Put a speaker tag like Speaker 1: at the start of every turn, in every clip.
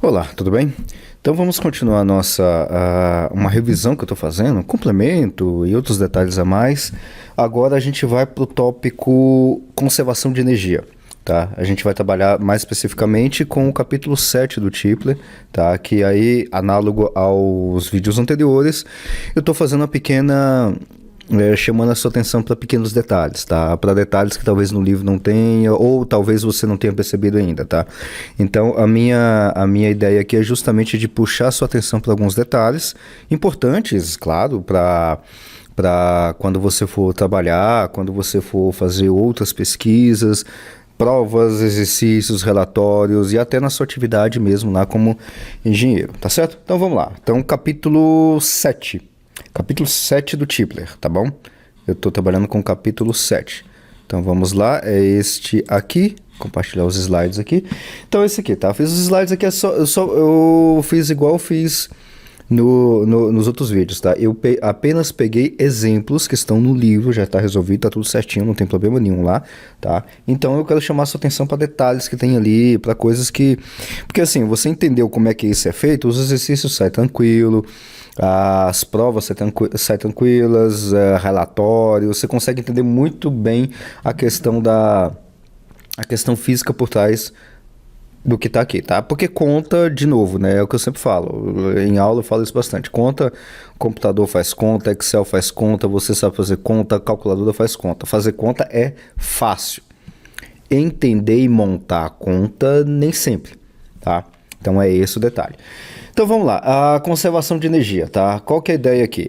Speaker 1: Olá, tudo bem? Então vamos continuar uma revisão que eu estou fazendo, complemento e outros detalhes a mais. Agora a gente vai para o tópico conservação de energia, tá? A gente vai trabalhar mais especificamente com o capítulo 7 do Tipler, tá? Que aí, análogo aos vídeos anteriores, eu estou fazendo uma pequena chamando a sua atenção para pequenos detalhes, tá? Para detalhes que talvez no livro não tenha, ou talvez você não tenha percebido ainda, tá? Então, a minha ideia aqui é justamente de puxar a sua atenção para alguns detalhes importantes, claro, para quando você for trabalhar, quando você for fazer outras pesquisas, provas, exercícios, relatórios e até na sua atividade mesmo lá como engenheiro, tá certo? Então, vamos lá. Então, capítulo 7. Capítulo 7 do Tipler, tá bom? Eu estou trabalhando com o capítulo 7. Então vamos lá, é este aqui. Compartilhar os slides aqui. Então esse aqui, tá? Eu fiz os slides aqui, eu fiz igual eu fiz nos outros vídeos, tá? Eu apenas peguei exemplos que estão no livro, já está resolvido, tá tudo certinho, não tem problema nenhum lá, tá? Então eu quero chamar a sua atenção para detalhes que tem ali, para coisas que... Porque assim, você entendeu como é que isso é feito, os exercícios saem tranquilo, as provas saem tranquilas, relatórios, você consegue entender muito bem a questão física por trás do que está aqui, tá? Porque conta, de novo, né? É o que eu sempre falo. Em aula eu falo isso bastante. Conta, computador faz conta, Excel faz conta, você sabe fazer conta, calculadora faz conta. Fazer conta é fácil. Entender e montar a conta, nem sempre, tá? Então é esse o detalhe. Então vamos lá, a conservação de energia, tá? Qual que é a ideia aqui?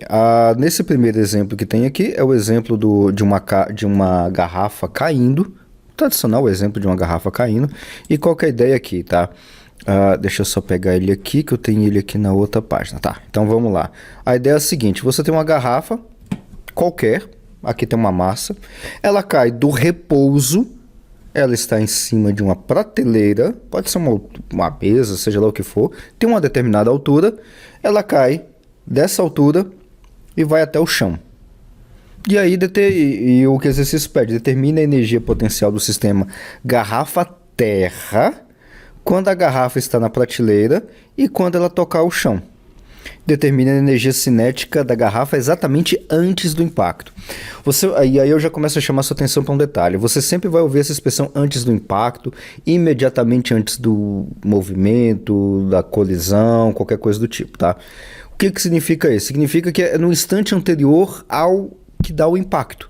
Speaker 1: Nesse primeiro exemplo que tem aqui, é o exemplo de uma garrafa caindo, tradicional exemplo de uma garrafa caindo. E qual que é a ideia aqui, tá? Deixa eu só pegar ele aqui, que eu tenho ele aqui na outra página, tá? Então vamos lá. A ideia é a seguinte, você tem uma garrafa qualquer, aqui tem uma massa, ela cai do repouso, ela está em cima de uma prateleira, pode ser uma mesa, seja lá o que for, tem uma determinada altura, ela cai dessa altura e vai até o chão. E aí, o que o exercício pede? Determina a energia potencial do sistema garrafa-terra quando a garrafa está na prateleira e quando ela tocar o chão. Determina a energia cinética da garrafa exatamente antes do impacto. E aí eu já começo a chamar sua atenção para um detalhe. Você sempre vai ouvir essa expressão antes do impacto, imediatamente antes do movimento, da colisão, qualquer coisa do tipo, tá? O que significa isso? Significa que é no instante anterior ao que dá o impacto.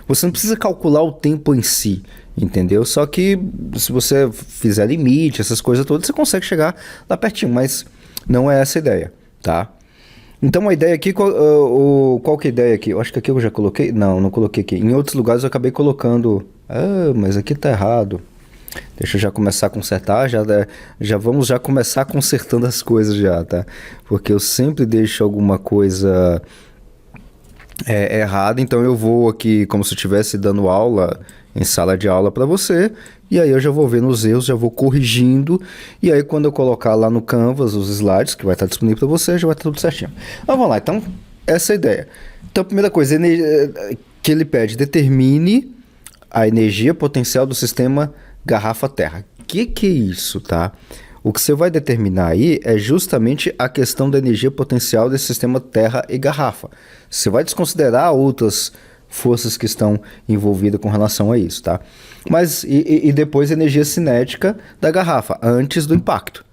Speaker 1: Você não precisa calcular o tempo em si, entendeu? Só que se você fizer limite, essas coisas todas, você consegue chegar lá pertinho, mas não é essa a ideia, tá? Então a ideia aqui, qual que é a ideia aqui? Eu acho que aqui eu já coloquei, não coloquei aqui. Em outros lugares eu acabei colocando, mas aqui tá errado. Deixa eu já começar a consertar, já vamos começar consertando as coisas já, tá? Porque eu sempre deixo alguma coisa errada, então eu vou aqui como se eu estivesse dando aula em sala de aula para você, e aí eu já vou vendo os erros, já vou corrigindo, e aí quando eu colocar lá no Canvas os slides, que vai estar disponível para você, já vai estar tudo certinho. Então vamos lá, então essa é a ideia. Então a primeira coisa que ele pede, determine a energia potencial do sistema garrafa-terra. O que é isso, tá? O que você vai determinar aí é justamente a questão da energia potencial desse sistema terra e garrafa. Você vai desconsiderar outras forças que estão envolvidas com relação a isso, tá? Mas e depois a energia cinética da garrafa, antes do impacto.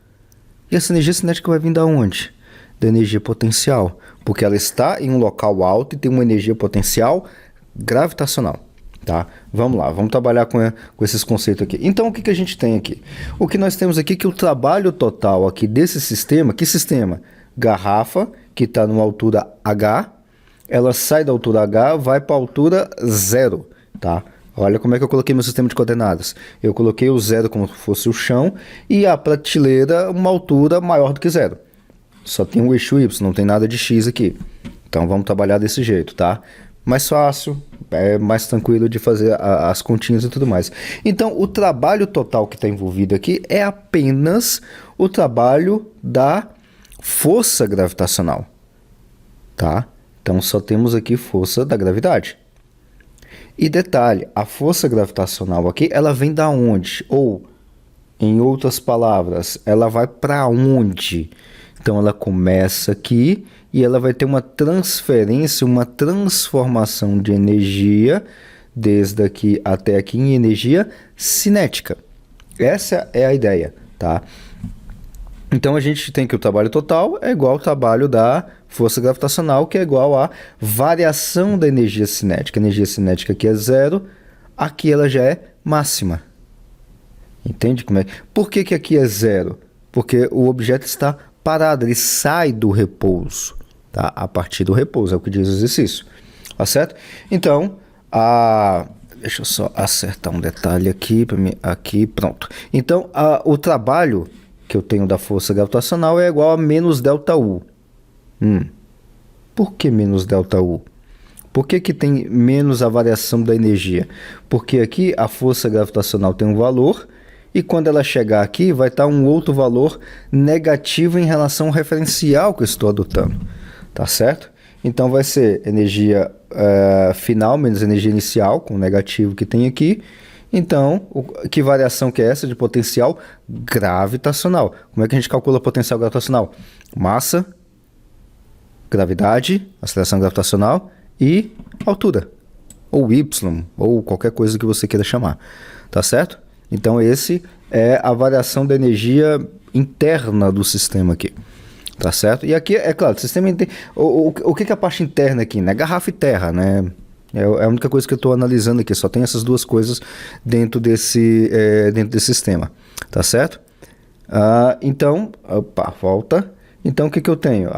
Speaker 1: E essa energia cinética vai vir da onde? Da energia potencial, porque ela está em um local alto e tem uma energia potencial gravitacional. Tá? Vamos lá, vamos trabalhar com esses conceitos aqui. Então, o que a gente tem aqui? O que nós temos aqui é que o trabalho total aqui desse sistema, que sistema? Garrafa, que está numa altura H, ela sai da altura H, vai para a altura 0, tá? Olha como é que eu coloquei meu sistema de coordenadas. Eu coloquei o 0 como se fosse o chão e a prateleira uma altura maior do que 0. Só tem o eixo Y, não tem nada de X aqui. Então, vamos trabalhar desse jeito, tá? Mais fácil, é mais tranquilo de fazer as continhas e tudo mais. Então, o trabalho total que está envolvido aqui é apenas o trabalho da força gravitacional, tá? Então, só temos aqui força da gravidade. E detalhe, a força gravitacional aqui, ela vem da onde? Ou Em outras palavras, ela vai para onde? Então ela começa aqui e ela vai ter uma transferência, uma transformação de energia desde aqui até aqui em energia cinética. Essa é a ideia, tá? Então a gente tem que o trabalho total é igual ao trabalho da força gravitacional, que é igual à variação da energia cinética. A energia cinética aqui é zero, aqui ela já é máxima. Entende como é? Por que aqui é zero? Porque o objeto está parado, ele sai do repouso, tá? A partir do repouso, é o que diz o exercício, tá certo? Então, deixa eu só acertar um detalhe aqui para mim, aqui, pronto. Então, o trabalho que eu tenho da força gravitacional é igual a menos ΔU. Por que menos ΔU? Por que tem menos a variação da energia? Porque aqui a força gravitacional tem um valor e quando ela chegar aqui vai estar um outro valor negativo em relação ao referencial que eu estou adotando. Tá certo? Então vai ser energia final menos energia inicial, com o negativo que tem aqui. Então, que variação que é essa de potencial gravitacional? Como é que a gente calcula potencial gravitacional? Massa, gravidade, aceleração gravitacional e altura. Ou Y, ou qualquer coisa que você queira chamar. Tá certo? Então, esse é a variação da energia interna do sistema aqui. Tá certo? E aqui, é claro, o sistema o que é a parte interna aqui, né? Garrafa e terra, né? É a única coisa que eu estou analisando aqui. Só tem essas duas coisas dentro desse sistema. Tá certo? Então, opa, volta. Então, o que eu tenho?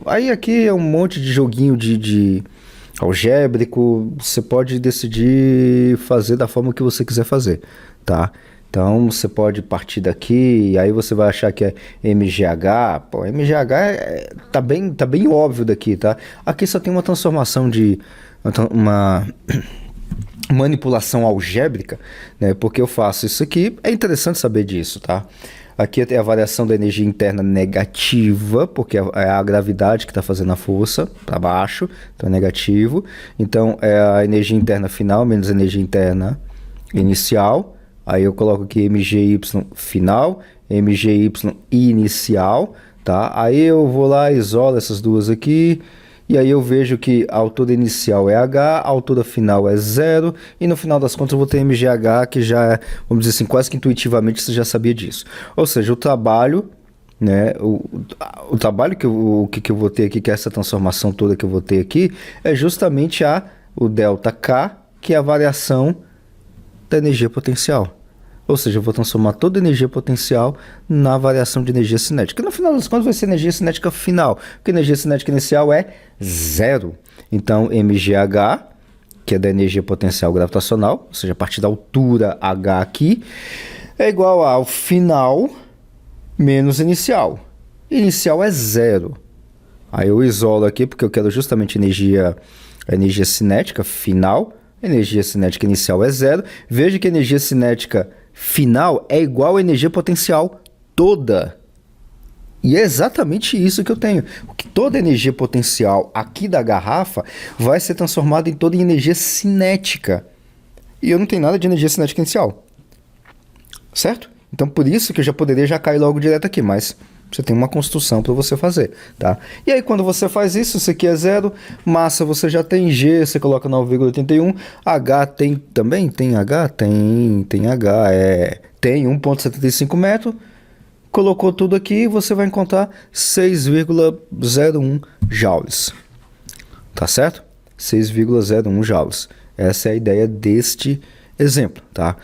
Speaker 1: Aí aqui é um monte de joguinho de algébrico. Você pode decidir fazer da forma que você quiser fazer, tá? Então, você pode partir daqui, e aí você vai achar que é MGH. Pô, MGH tá bem óbvio daqui, tá? Aqui só tem uma transformação uma manipulação algébrica, né? Porque eu faço isso aqui. É interessante saber disso, tá? Aqui tem a variação da energia interna negativa, porque é a gravidade que está fazendo a força para baixo, então é negativo. Então, é a energia interna final menos a energia interna inicial. Aí eu coloco aqui MGY final, MGY inicial, tá? Aí eu vou lá, isolo essas duas aqui, e aí eu vejo que a altura inicial é H, a altura final é 0, e no final das contas eu vou ter MGH, que já é, vamos dizer assim, quase que intuitivamente você já sabia disso. Ou seja, o trabalho, né, o trabalho que eu vou ter aqui, que é essa transformação toda que eu vou ter aqui, é justamente o ΔK, que é a variação da energia potencial. Ou seja, eu vou transformar toda a energia potencial na variação de energia cinética. No final das contas vai ser energia cinética final, porque a energia cinética inicial é 0. Então, MGH, que é da energia potencial gravitacional, ou seja, a partir da altura H aqui, é igual ao final menos inicial. Inicial é 0. Aí eu isolo aqui, porque eu quero justamente a energia cinética final. A energia cinética inicial é 0. Veja que a energia cinética final é igual à energia potencial toda. E é exatamente isso que eu tenho. Porque toda a energia potencial aqui da garrafa vai ser transformada em toda energia cinética. E eu não tenho nada de energia cinética inicial. Certo? Então por isso que eu já poderia cair logo direto aqui, mas você tem uma construção para você fazer, tá? E aí quando você faz isso aqui é 0, massa você já tem, G você coloca 9,81, H tem também, tem H? Tem H, tem 1,75 metros, colocou tudo aqui, você vai encontrar 6,01 joules, tá certo? 6,01 joules, essa é a ideia deste exemplo, tá?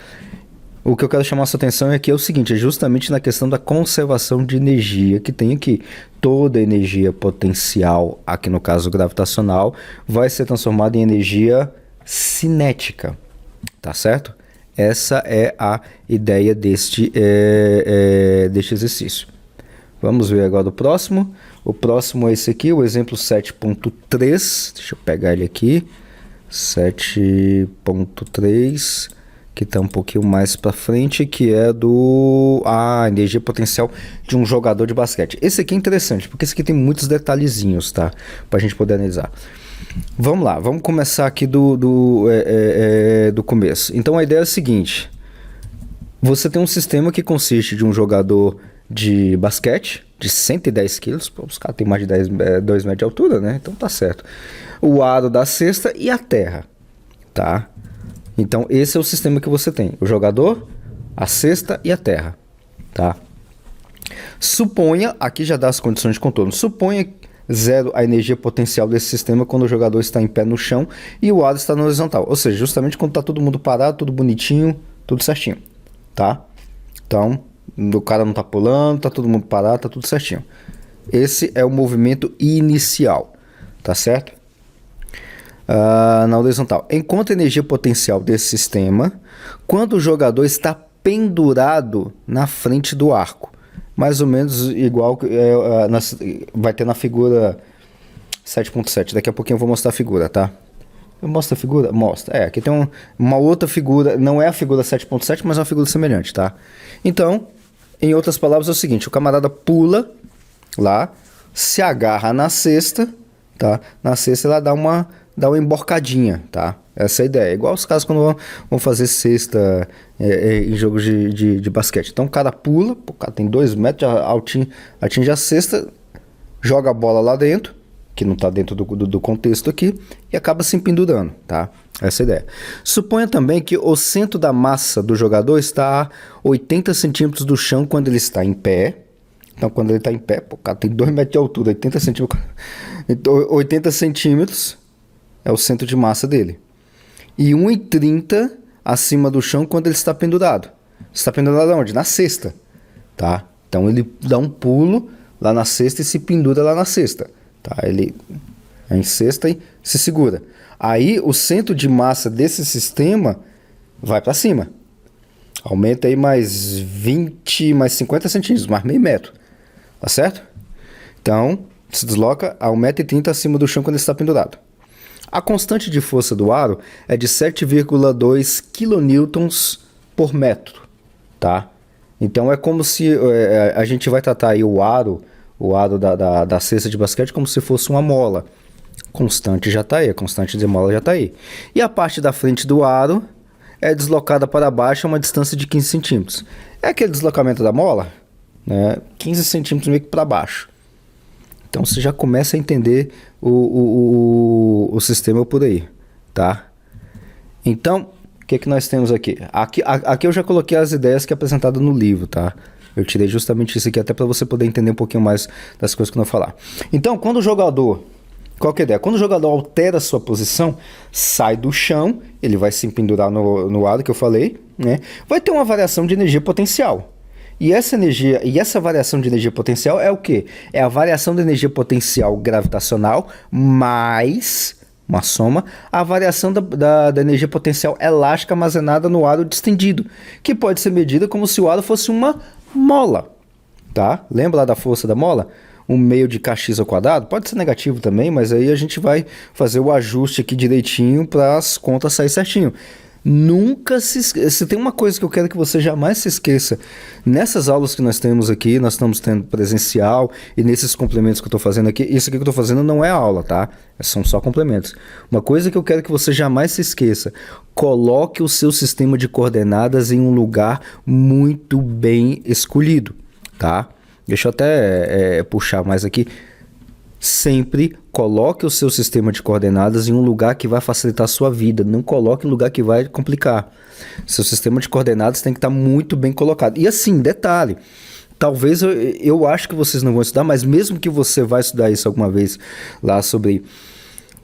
Speaker 1: O que eu quero chamar a sua atenção aqui é o seguinte, é justamente na questão da conservação de energia que tem aqui. Toda energia potencial, aqui no caso gravitacional, vai ser transformada em energia cinética, tá certo? Essa é a ideia deste exercício. Vamos ver agora o próximo. O próximo é esse aqui, o exemplo 7.3. Deixa eu pegar ele aqui. 7.3... que está um pouquinho mais para frente, que é energia potencial de um jogador de basquete. Esse aqui é interessante, porque esse aqui tem muitos detalhezinhos, tá? Para a gente poder analisar. Vamos lá, vamos começar aqui do começo. Então a ideia é a seguinte, Você tem um sistema que consiste de um jogador de basquete de 110 quilos. Pô, os caras têm mais de 2 metros de altura, né? Então tá certo. O aro da cesta e a terra, tá? Então esse é o sistema que você tem. O jogador, a cesta e a terra, tá? Suponha, aqui já dá as condições de contorno. Suponha zero a energia potencial desse sistema quando o jogador está em pé no chão e o aro está na horizontal. Ou seja, justamente quando está todo mundo parado, tudo bonitinho, tudo certinho, tá? Então, o cara não está pulando, está todo mundo parado, está tudo certinho. Esse é o movimento inicial, tá certo? Na horizontal. Enquanto a energia potencial desse sistema, quando o jogador está pendurado na frente do arco. Mais ou menos igual vai ter na figura 7.7. Daqui a pouquinho eu vou mostrar a figura, tá? Eu mostro a figura? Mostra. Aqui tem uma outra figura, não é a figura 7.7, mas é uma figura semelhante, tá? Então, em outras palavras, é o seguinte: o camarada pula lá, se agarra na cesta, tá? Na cesta ela dá uma emborcadinha, tá? Essa é a ideia. Igual os caras quando vão fazer cesta em jogos de basquete. Então o cara pula, o cara tem 2 metros, atinge a cesta, joga a bola lá dentro, que não está dentro do contexto aqui, e acaba se pendurando, tá? Essa é a ideia. Suponha também que o centro da massa do jogador está a 80 centímetros do chão quando ele está em pé. Então quando ele está em pé, o cara tem 2 metros de altura, 80 centímetros. Então, 80 centímetros é o centro de massa dele. E 1,30 acima do chão quando ele está pendurado. Está pendurado onde? Na cesta, tá? Então ele dá um pulo lá na cesta e se pendura lá na cesta, tá? Ele é em cesta e se segura. Aí o centro de massa desse sistema vai para cima. Aumenta aí mais 20, mais 50 centímetros, mais meio metro, tá certo? Então se desloca a 1,30 m acima do chão quando ele está pendurado. A constante de força do aro é de 7,2 kN por metro, tá? Então é como se a gente vai tratar aí o aro da cesta de basquete como se fosse uma mola. Constante já está aí, a constante de mola já está aí. E a parte da frente do aro é deslocada para baixo a uma distância de 15 centímetros. É aquele deslocamento da mola, né? 15 centímetros meio que para baixo. Então você já começa a entender o sistema por aí, tá? Então, o que nós temos aqui? Aqui eu já coloquei as ideias que é apresentado no livro, tá? Eu tirei justamente isso aqui até para você poder entender um pouquinho mais das coisas que eu vou falar. Então, quando o jogador... Qual que é a ideia? Quando o jogador altera a sua posição, sai do chão, ele vai se pendurar no aro que eu falei, né? Vai ter uma variação de energia potencial. E essa variação de energia potencial é o quê? É a variação da energia potencial gravitacional mais uma soma, a variação da energia potencial elástica armazenada no aro distendido, que pode ser medida como se o aro fosse uma mola, tá? Lembra lá da força da mola? 1/2 de kx ao quadrado? Pode ser negativo também, mas aí a gente vai fazer o ajuste aqui direitinho para as contas sair certinho. Nunca se tem uma coisa que eu quero que você jamais se esqueça, nessas aulas que nós temos aqui, nós estamos tendo presencial e nesses complementos que eu estou fazendo aqui, isso aqui que eu estou fazendo não é aula, tá? São só complementos. Uma coisa que eu quero que você jamais se esqueça, coloque o seu sistema de coordenadas em um lugar muito bem escolhido, tá? Deixa eu até puxar mais aqui. Sempre coloque o seu sistema de coordenadas em um lugar que vai facilitar a sua vida. Não coloque em um lugar que vai complicar. Seu sistema de coordenadas tem que estar muito bem colocado. E assim, detalhe. Talvez eu acho que vocês não vão estudar, mas mesmo que você vai estudar isso alguma vez lá sobre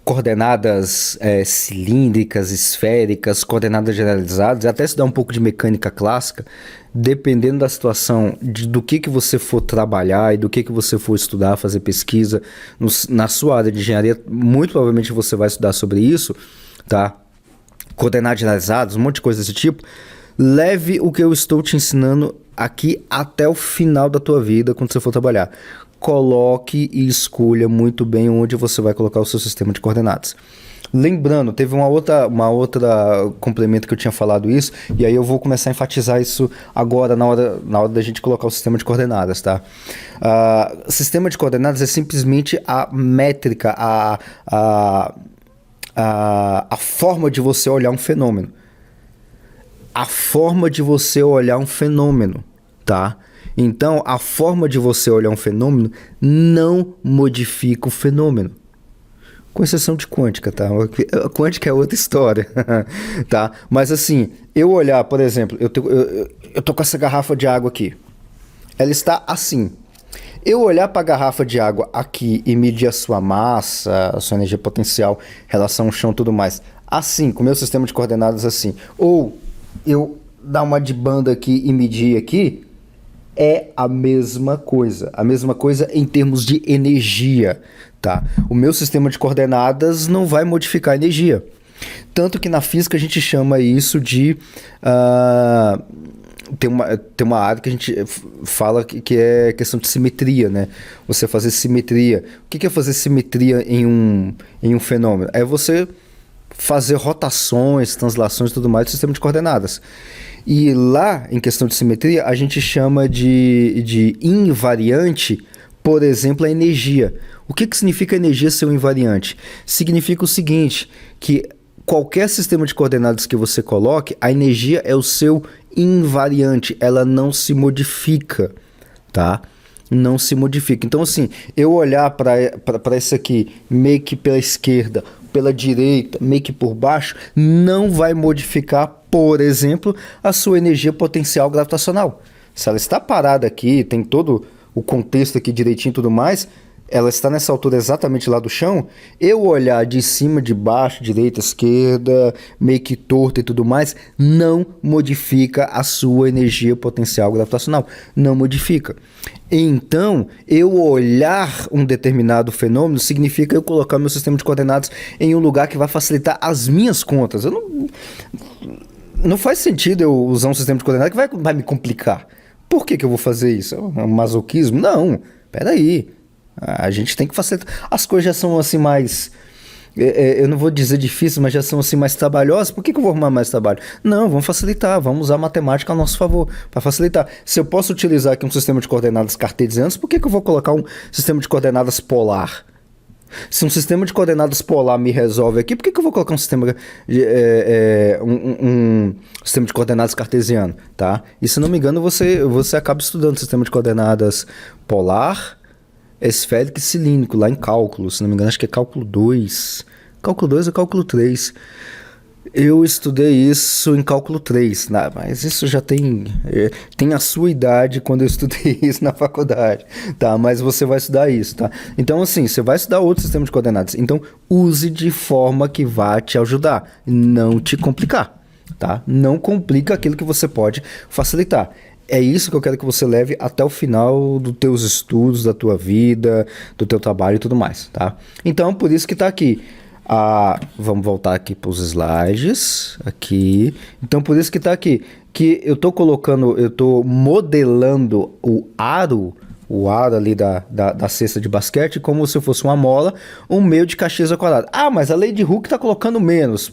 Speaker 1: coordenadas cilíndricas, esféricas, coordenadas generalizadas, até estudar um pouco de mecânica clássica, dependendo da situação, do que você for trabalhar e do que você for estudar, fazer pesquisa, na sua área de engenharia, muito provavelmente você vai estudar sobre isso, tá? Coordenadas generalizadas, um monte de coisa desse tipo. Leve o que eu estou te ensinando aqui até o final da tua vida, quando você for trabalhar. Coloque e escolha muito bem onde você vai colocar o seu sistema de coordenadas. Lembrando, teve uma outra complemento que eu tinha falado isso, e aí eu vou começar a enfatizar isso agora, na hora da gente colocar o sistema de coordenadas, tá? Sistema de coordenadas é simplesmente a métrica, a forma de você olhar um fenômeno. a forma de você olhar um fenômeno, tá? Então, a forma de você olhar um fenômeno não modifica o fenômeno. Com exceção de quântica, tá? A quântica é outra história, tá? Mas assim, eu olhar, por exemplo, eu tô com essa garrafa de água aqui. Ela está assim. Eu olhar para a garrafa de água aqui e medir a sua massa, a sua energia potencial, relação ao chão e tudo mais, assim, com o meu sistema de coordenadas assim, ou eu dar uma de banda aqui e medir aqui, é a mesma coisa. A mesma coisa em termos de energia, tá? O meu sistema de coordenadas não vai modificar a energia. Tanto que na física a gente chama isso de... tem uma área que a gente fala que é questão de simetria, né? Você fazer simetria. O que é fazer simetria em um fenômeno? É você fazer rotações, translações e tudo mais do sistema de coordenadas. E lá, em questão de simetria, a gente chama de invariante, por exemplo, a energia. O que significa energia ser um invariante? Significa o seguinte, que qualquer sistema de coordenadas que você coloque, a energia é o seu invariante, ela não se modifica, tá? Não se modifica. Então, assim, eu olhar para isso aqui, meio que pela esquerda, pela direita, meio que por baixo, não vai modificar, por exemplo, a sua energia potencial gravitacional. Se ela está parada aqui, tem todo o contexto aqui direitinho e tudo mais, ela está nessa altura exatamente lá do chão, eu olhar de cima, de baixo, direita, esquerda, meio que torto e tudo mais, não modifica a sua energia potencial gravitacional. Não modifica. Então, eu olhar um determinado fenômeno significa eu colocar meu sistema de coordenadas em um lugar que vai facilitar as minhas contas. Não faz sentido eu usar um sistema de coordenadas que vai me complicar. Por que eu vou fazer isso? É um masoquismo? Não, peraí. A gente tem que facilitar. As coisas já são assim mais... eu não vou dizer difíceis, mas já são assim mais trabalhosas. Por que eu vou arrumar mais trabalho? Não, vamos facilitar. Vamos usar a matemática a nosso favor para facilitar. Se eu posso utilizar aqui um sistema de coordenadas cartesianas, por que eu vou colocar um sistema de coordenadas polar? Se um sistema de coordenadas polar me resolve aqui, por que eu vou colocar um sistema um sistema de coordenadas cartesiano, tá? E se não me engano, você acaba estudando sistema de coordenadas polar, esférico e cilíndrico lá em cálculo. Se não me engano, acho que é cálculo 2. Cálculo 2 ou cálculo 3. Eu estudei isso em cálculo 3, né? Mas isso já tem a sua idade quando eu estudei isso na faculdade, tá? Mas você vai estudar isso, tá? Então, assim, você vai estudar outro sistema de coordenadas. Então, use de forma que vá te ajudar, não te complicar, tá? Não complica aquilo que você pode facilitar. É isso que eu quero que você leve até o final dos teus estudos, da tua vida, do teu trabalho e tudo mais, tá? Então, por isso que tá aqui. Vamos voltar aqui para os slides, aqui. Então, por isso que tá aqui, que eu tô modelando o aro ali da cesta de basquete como se fosse uma mola, um meio de Caxias ao quadrado. Mas a lei de Hooke tá colocando menos.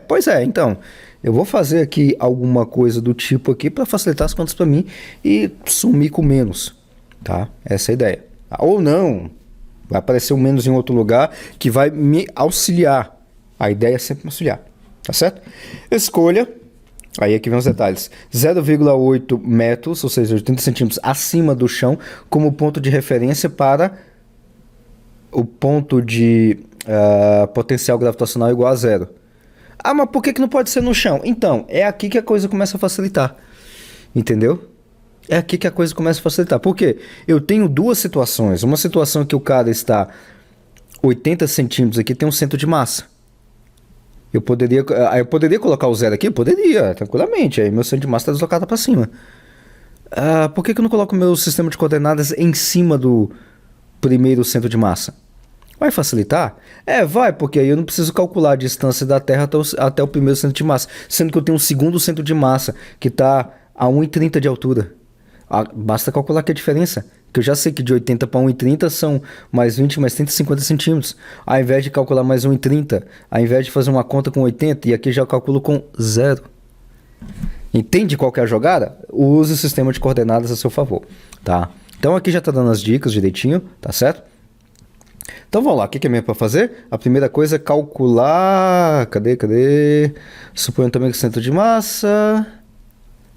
Speaker 1: Pois é, então... Eu vou fazer aqui alguma coisa do tipo aqui para facilitar as contas para mim e sumir com menos, tá? Essa é a ideia. Ou não, vai aparecer um menos em outro lugar que vai me auxiliar. A ideia é sempre me auxiliar, tá certo? Escolha, aí aqui vem os detalhes, 0,8 metros, ou seja, 80 centímetros acima do chão, como ponto de referência para o ponto de potencial gravitacional igual a zero. Mas por que não pode ser no chão? Então, é aqui que a coisa começa a facilitar. Entendeu? É aqui que a coisa começa a facilitar. Por quê? Eu tenho duas situações. Uma situação que o cara está 80 centímetros aqui, tem um centro de massa. Eu poderia colocar o zero aqui? Eu poderia, tranquilamente. Aí meu centro de massa está deslocado para cima. Por que eu não coloco meu sistema de coordenadas em cima do primeiro centro de massa? Vai facilitar? Vai, porque aí eu não preciso calcular a distância da Terra até o primeiro centro de massa, sendo que eu tenho um segundo centro de massa, que está a 1,30 de altura. Basta calcular aqui a diferença, que eu já sei que de 80 para 1,30 são mais 20, mais 30, 50 centímetros. Ao invés de calcular mais 1,30, ao invés de fazer uma conta com 80, e aqui já calculo com 0. Entende qual que é a jogada? Use o sistema de coordenadas a seu favor, tá? Então aqui já está dando as dicas direitinho, tá certo? Então vamos lá, o que é mesmo para fazer? A primeira coisa é calcular... Cadê? Suponho também que o centro de massa...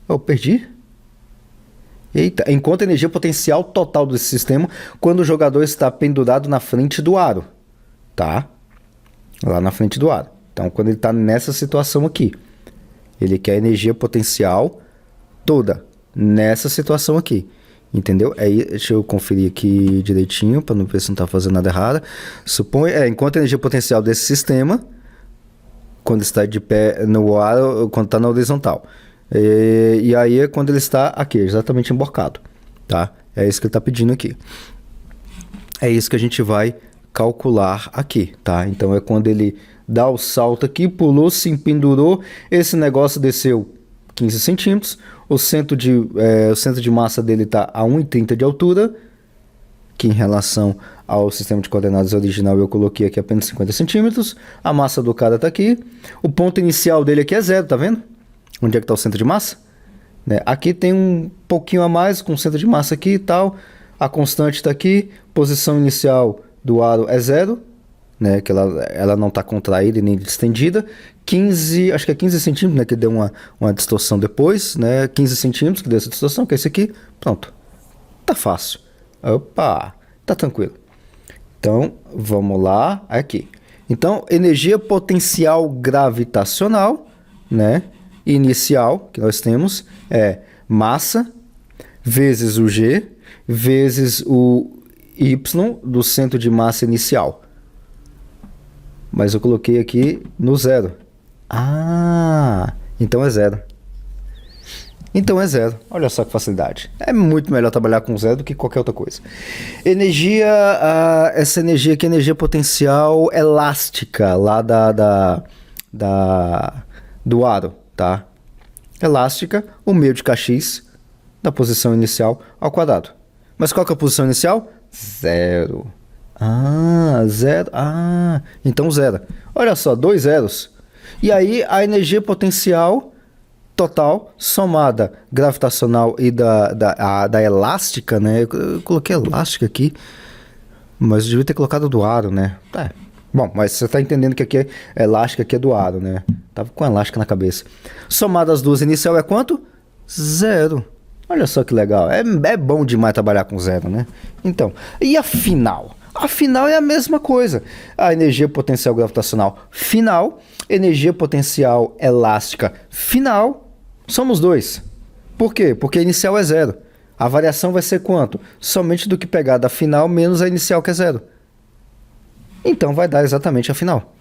Speaker 1: Eu perdi? Eita, enquanto a energia potencial total desse sistema quando o jogador está pendurado na frente do aro, tá? Lá na frente do aro. Então, quando ele está nessa situação aqui, ele quer a energia potencial toda nessa situação aqui, entendeu? Aí, deixa eu conferir aqui direitinho para não ver se não está fazendo nada errado. Enquanto a energia potencial desse sistema, quando está de pé no aro, quando está na horizontal. E aí é quando ele está aqui, exatamente emborcado, tá? É isso que ele está pedindo aqui. É isso que a gente vai calcular aqui, tá? Então é quando ele dá o salto aqui, pulou, se empendurou, esse negócio desceu 15 centímetros, o centro de massa dele está a 1,30 de altura, que em relação ao sistema de coordenadas original eu coloquei aqui apenas 50 centímetros, a massa do cara está aqui, o ponto inicial dele aqui é 0, tá vendo? Onde é que está o centro de massa? Né? Aqui tem um pouquinho a mais com o centro de massa aqui e tal. A constante está aqui. Posição inicial do aro é 0. Né? Que ela não está contraída e nem distendida. 15, acho que é 15 centímetros, né? Que deu uma distorção depois. Né? 15 centímetros que deu essa distorção, que é esse aqui. Pronto. Tá fácil. Opa, tá tranquilo. Então, vamos lá. Aqui. Então, energia potencial gravitacional, né? Inicial que nós temos é massa vezes o G vezes o Y do centro de massa inicial. Mas eu coloquei aqui no 0. Ah, então é 0. Então é 0. Olha só que facilidade. É muito melhor trabalhar com 0 do que qualquer outra coisa. Energia, essa energia aqui é energia potencial elástica lá do aro. Tá? Elástica, o meio de kx da posição inicial ao quadrado. Mas qual que é a posição inicial? 0. Ah, 0. Ah, então 0. Olha só, 2 zeros. E aí a energia potencial total somada gravitacional e da elástica, né? Eu coloquei elástica aqui, mas eu devia ter colocado do aro, né? Bom, mas você está entendendo que aqui é elástica, aqui é do aro, né? Tava com elástica na cabeça. Somado as duas inicial é quanto? 0. Olha só que legal. É bom demais trabalhar com 0, né? Então, e a final? A final é a mesma coisa. A energia potencial gravitacional final, energia potencial elástica final, somos 2. Por quê? Porque a inicial é 0. A variação vai ser quanto? Somente do que pegar da final menos a inicial, que é 0. Então vai dar exatamente a final.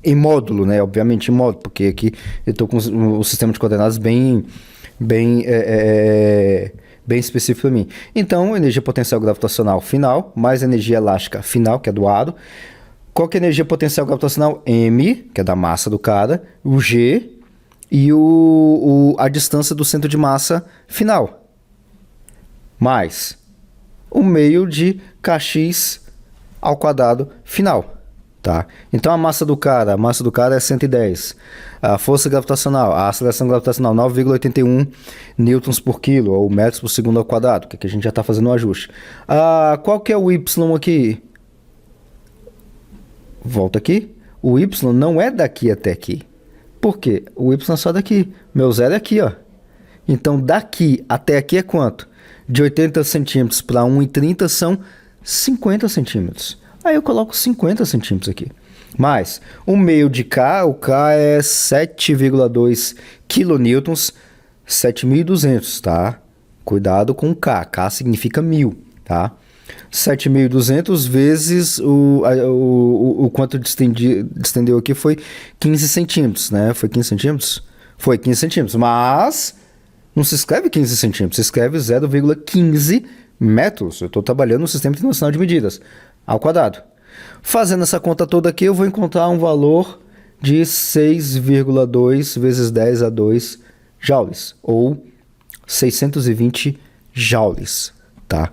Speaker 1: Em módulo, né? Obviamente em módulo, porque aqui eu estou com o sistema de coordenadas bem específico para mim. Então, energia potencial gravitacional final, mais energia elástica final, que é do aro. Qual que é a energia potencial gravitacional? M, que é da massa do cara, o G e a distância do centro de massa final. Mais o meio de kx ao quadrado final, tá? Então a massa do cara é 110. A força gravitacional, a aceleração gravitacional 9,81 newtons por quilo, ou metros por segundo ao quadrado, que aqui a gente já está fazendo o ajuste. Qual que é o y aqui? Volta aqui. O y não é daqui até aqui. Por quê? O y é só daqui. Meu zero é aqui, ó. Então daqui até aqui é quanto? De 80 centímetros para 1,30 são 50 centímetros. Aí eu coloco 50 centímetros aqui. Mais o meio de K, o K é 7,2 kilonewtons, 7.200, tá? Cuidado com o K. K significa 1000, tá? 7.200 vezes o quanto distendeu aqui foi 15 centímetros, né? Foi 15 centímetros? Foi 15 centímetros, mas não se escreve 15 centímetros, se escreve 0,15 metros. Eu estou trabalhando no Sistema Internacional de Medidas, ao quadrado. Fazendo essa conta toda aqui, eu vou encontrar um valor de 6,2 vezes 10 a 2 joules, ou 620 joules, tá?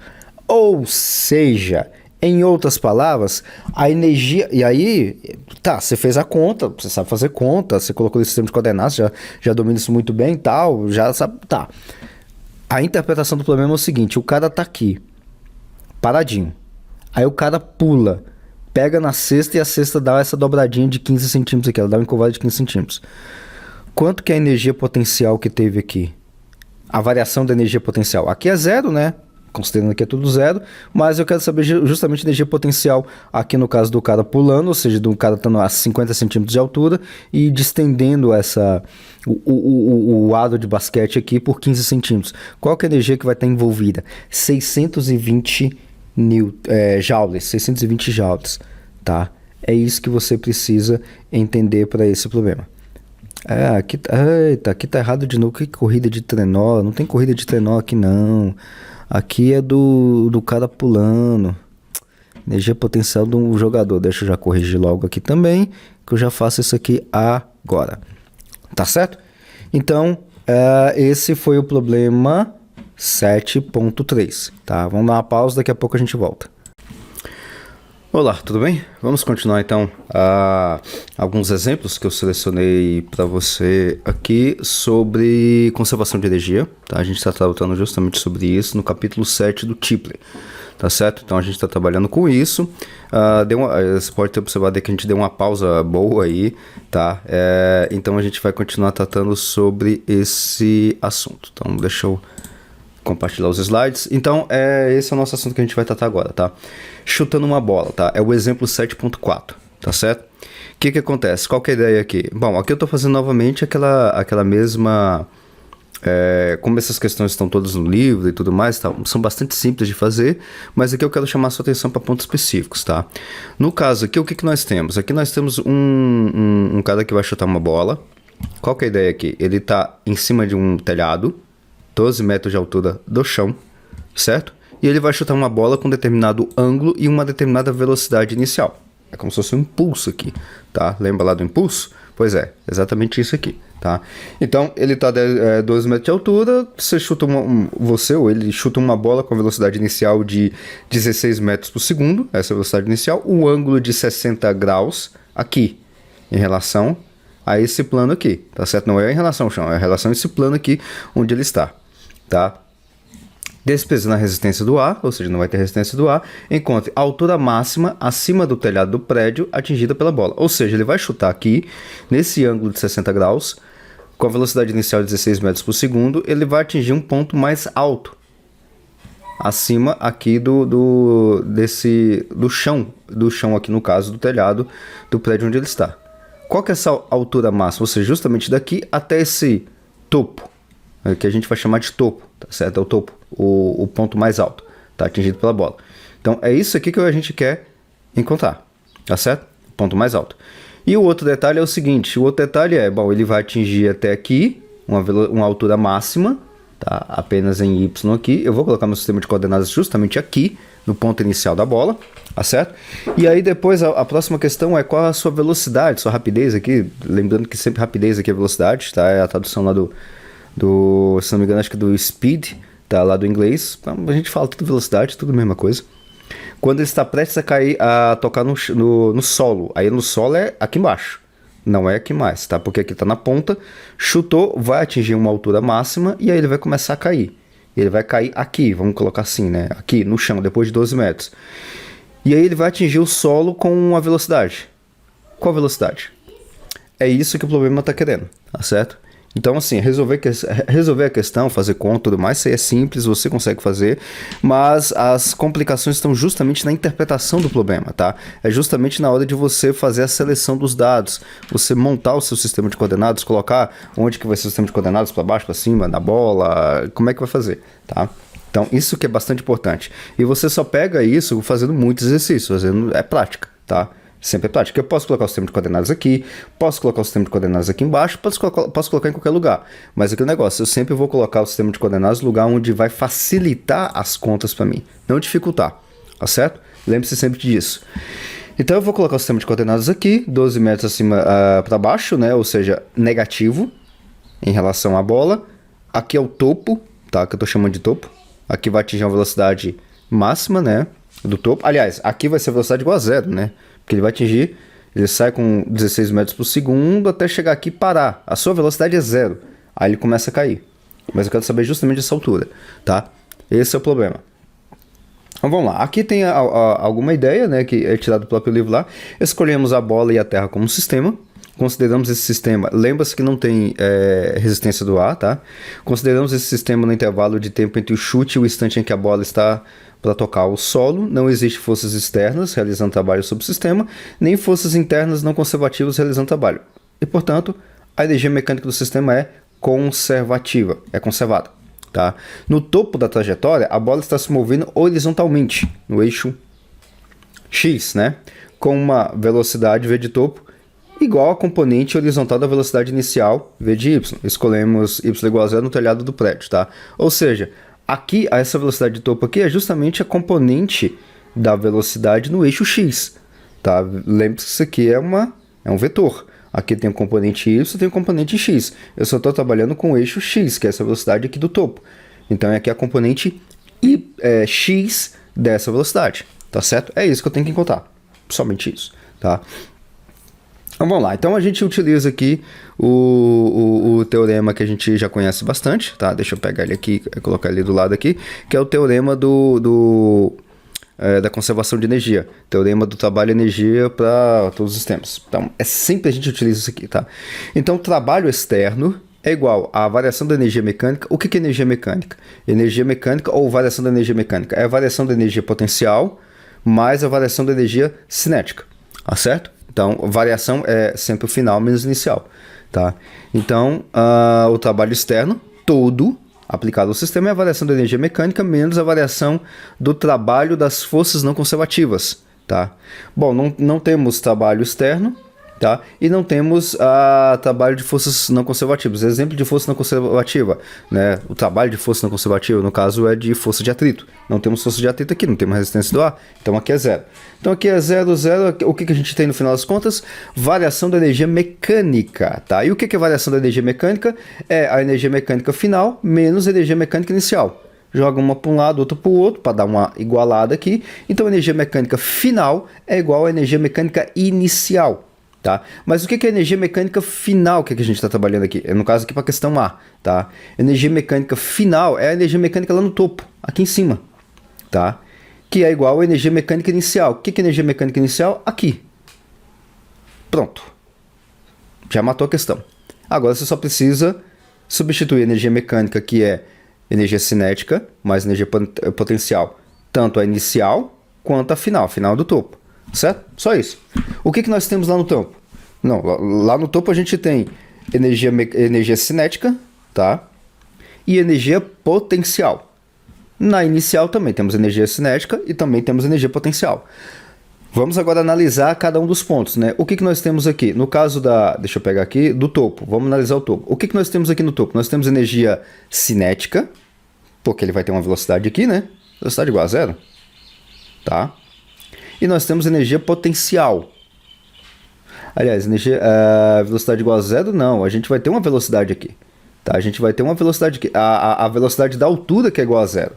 Speaker 1: Ou seja, em outras palavras, a energia... E aí, tá, você fez a conta, você sabe fazer conta, você colocou esse sistema de coordenadas, já domina isso muito bem e tal, já sabe... Tá. A interpretação do problema é o seguinte, o cara tá aqui, paradinho. Aí o cara pula, pega na cesta e a cesta dá essa dobradinha de 15 centímetros aqui, ela dá uma encurvada de 15 centímetros. Quanto que é a energia potencial que teve aqui? a variação da energia potencial. Aqui é zero, né? Considerando que é tudo zero, mas eu quero saber justamente a energia potencial aqui no caso do cara pulando, ou seja, do cara estando a 50 centímetros de altura e distendendo o aro de basquete aqui por 15 centímetros. Qual que é a energia que vai estar envolvida? 620 joules, 620 joules, tá? É isso que você precisa entender para esse problema. Aqui tá errado de novo. Que corrida de trenó? Não tem corrida de trenó aqui não. Aqui é do cara pulando. Energia potencial do jogador. Deixa eu já corrigir logo aqui também, que eu já faço isso aqui agora. Tá certo? Então, esse foi o problema 7.3. Tá? Vamos dar uma pausa, daqui a pouco a gente volta. Olá, tudo bem? Vamos continuar então alguns exemplos que eu selecionei para você aqui sobre conservação de energia. Tá? A gente está tratando justamente sobre isso no capítulo 7 do Tipley, tá certo? Então a gente está trabalhando com isso. Você pode ter observado que a gente deu uma pausa boa aí, tá? Então a gente vai continuar tratando sobre esse assunto. Então deixa eu compartilhar os slides. Então, esse é o nosso assunto que a gente vai tratar agora, tá? Chutando uma bola, tá? É o exemplo 7.4, tá certo? O que acontece? Qual que é a ideia aqui? Bom, aqui eu tô fazendo novamente aquela mesma... como essas questões estão todas no livro e tudo mais, tá? São bastante simples de fazer, mas aqui eu quero chamar a sua atenção para pontos específicos, tá? No caso aqui, o que nós temos? Aqui nós temos um cara que vai chutar uma bola. Qual que é a ideia aqui? Ele tá em cima de um telhado, 12 metros de altura do chão, certo? E ele vai chutar uma bola com um determinado ângulo e uma determinada velocidade inicial. É como se fosse um impulso aqui, tá? Lembra lá do impulso? Pois é, exatamente isso aqui, tá? Então, ele tá a 12 metros de altura, você ou ele chuta uma bola com a velocidade inicial de 16 metros por segundo, essa é a velocidade inicial, o ângulo de 60 graus aqui, em relação a esse plano aqui, tá certo? Não é em relação ao chão, é em relação a esse plano aqui onde ele está, tá? Despesando a resistência do ar, ou seja, não vai ter resistência do ar, encontre a altura máxima acima do telhado do prédio atingida pela bola. Ou seja, ele vai chutar aqui, nesse ângulo de 60 graus, com a velocidade inicial de 16 metros por segundo, ele vai atingir um ponto mais alto, acima aqui do chão aqui no caso do telhado do prédio onde ele está. Qual que é essa altura máxima? Ou seja, justamente daqui até esse topo, que a gente vai chamar de topo, tá certo? É o topo, o ponto mais alto, tá? Atingido pela bola. Então, é isso aqui que a gente quer encontrar, tá certo? O ponto mais alto. E o outro detalhe é o seguinte, o outro detalhe ele vai atingir até aqui, uma altura máxima, tá? Apenas em Y aqui. Eu vou colocar meu sistema de coordenadas justamente aqui, no ponto inicial da bola, tá certo? E aí depois a próxima questão é qual a sua velocidade, sua rapidez aqui, lembrando que sempre rapidez aqui é velocidade, tá? É a tradução lá se não me engano, acho que do speed, tá? Lá do inglês, a gente fala tudo velocidade, tudo a mesma coisa. Quando ele está prestes a cair, a tocar no solo, aí no solo é aqui embaixo, não é aqui mais, tá? Porque aqui tá na ponta, chutou, vai atingir uma altura máxima e aí ele vai começar a cair. Ele vai cair aqui, vamos colocar assim, né? Aqui no chão, depois de 12 metros. E aí ele vai atingir o solo com uma velocidade. Qual velocidade? É isso que o problema está querendo, tá certo? Então, assim, resolver a questão, fazer conta e tudo mais, isso aí é simples, você consegue fazer, mas as complicações estão justamente na interpretação do problema, tá? É justamente na hora de você fazer a seleção dos dados, você montar o seu sistema de coordenadas, colocar onde que vai ser o sistema de coordenadas, para baixo, para cima, na bola, como é que vai fazer, tá? Então, isso que é bastante importante. E você só pega isso fazendo muitos exercícios, é prática, tá? Sempre é prática. Eu posso colocar o sistema de coordenadas aqui, posso colocar o sistema de coordenadas aqui embaixo, posso colocar em qualquer lugar. Mas aquele negócio, eu sempre vou colocar o sistema de coordenadas no lugar onde vai facilitar as contas para mim, não dificultar, tá certo? Lembre-se sempre disso. Então eu vou colocar o sistema de coordenadas aqui, 12 metros acima para baixo, né? Ou seja, negativo em relação à bola. Aqui é o topo, tá? Que eu estou chamando de topo. Aqui vai atingir uma velocidade máxima, né? Do topo. Aliás, aqui vai ser a velocidade igual a zero, né? Porque ele vai atingir, ele sai com 16 metros por segundo até chegar aqui e parar. A sua velocidade é zero. Aí ele começa a cair. Mas eu quero saber justamente essa altura, tá? Esse é o problema. Então vamos lá. Aqui tem alguma ideia, né? Que é tirado do próprio livro lá. Escolhemos a bola e a terra como sistema. consideramos esse sistema, lembra-se que não tem resistência do ar, tá? Consideramos esse sistema no intervalo de tempo entre o chute e o instante em que a bola está para tocar o solo, não existe forças externas realizando trabalho sobre o sistema, nem forças internas não conservativas realizando trabalho. E, portanto, a energia mecânica do sistema é conservativa, é conservada, tá? No topo da trajetória, a bola está se movendo horizontalmente, no eixo X, né? Com uma velocidade V de topo igual à componente horizontal da velocidade inicial V de Y. Escolhemos Y igual a zero no telhado do prédio, tá? Ou seja, aqui, essa velocidade de topo aqui é justamente a componente da velocidade no eixo X, tá? Lembre-se que isso aqui é um vetor. Aqui tem um componente Y, tem um componente X. Eu só estou trabalhando com o eixo X, que é essa velocidade aqui do topo. Então, aqui é a componente X dessa velocidade, tá certo? É isso que eu tenho que encontrar. Somente isso, tá? Então vamos lá, então a gente utiliza aqui o teorema que a gente já conhece bastante, tá? Deixa eu pegar ele aqui, colocar ele do lado aqui, que é o teorema da conservação de energia, teorema do trabalho e energia para todos os sistemas. Então é sempre a gente utiliza isso aqui, tá? Então trabalho externo é igual à variação da energia mecânica. O que é energia mecânica? Energia mecânica ou variação da energia mecânica? É a variação da energia potencial mais a variação da energia cinética, tá certo? Então, variação é sempre o final menos inicial, tá? Então, o trabalho externo todo aplicado ao sistema é a variação da energia mecânica menos a variação do trabalho das forças não conservativas, tá? Bom, não temos trabalho externo, tá? E não temos trabalho de forças não conservativas. Exemplo de força não conservativa, né? O trabalho de força não conservativa, no caso, é de força de atrito. Não temos força de atrito aqui, não temos resistência do ar, então aqui é zero. Então aqui é zero, zero. O que a gente tem no final das contas? Variação da energia mecânica, tá? E o que é variação da energia mecânica? É a energia mecânica final menos a energia mecânica inicial. Joga uma para um lado, outra para o outro, para dar uma igualada aqui. Então a energia mecânica final é igual à energia mecânica inicial. Tá? Mas o que é energia mecânica final que a gente está trabalhando aqui? No caso aqui para a questão A, tá? Energia mecânica final é a energia mecânica lá no topo, aqui em cima, tá? Que é igual à energia mecânica inicial. O que é energia mecânica inicial? Aqui. Pronto. Já matou a questão. Agora você só precisa substituir a energia mecânica, que é energia cinética, mais energia potencial, tanto a inicial quanto a final do topo. Certo? Só isso. O que nós temos lá no topo? Não, lá no topo a gente tem energia cinética, tá? E energia potencial. Na inicial também temos energia cinética e também temos energia potencial. Vamos agora analisar cada um dos pontos, né? O que nós temos aqui? No caso deixa eu pegar aqui, do topo. Vamos analisar o topo. O que nós temos aqui no topo? Nós temos energia cinética, porque ele vai ter uma velocidade aqui, né? Velocidade igual a zero. Tá? E nós temos energia potencial. Aliás, velocidade igual a zero, não. A gente vai ter uma velocidade aqui. Tá? A gente vai ter uma velocidade aqui. A velocidade da altura que é igual a zero.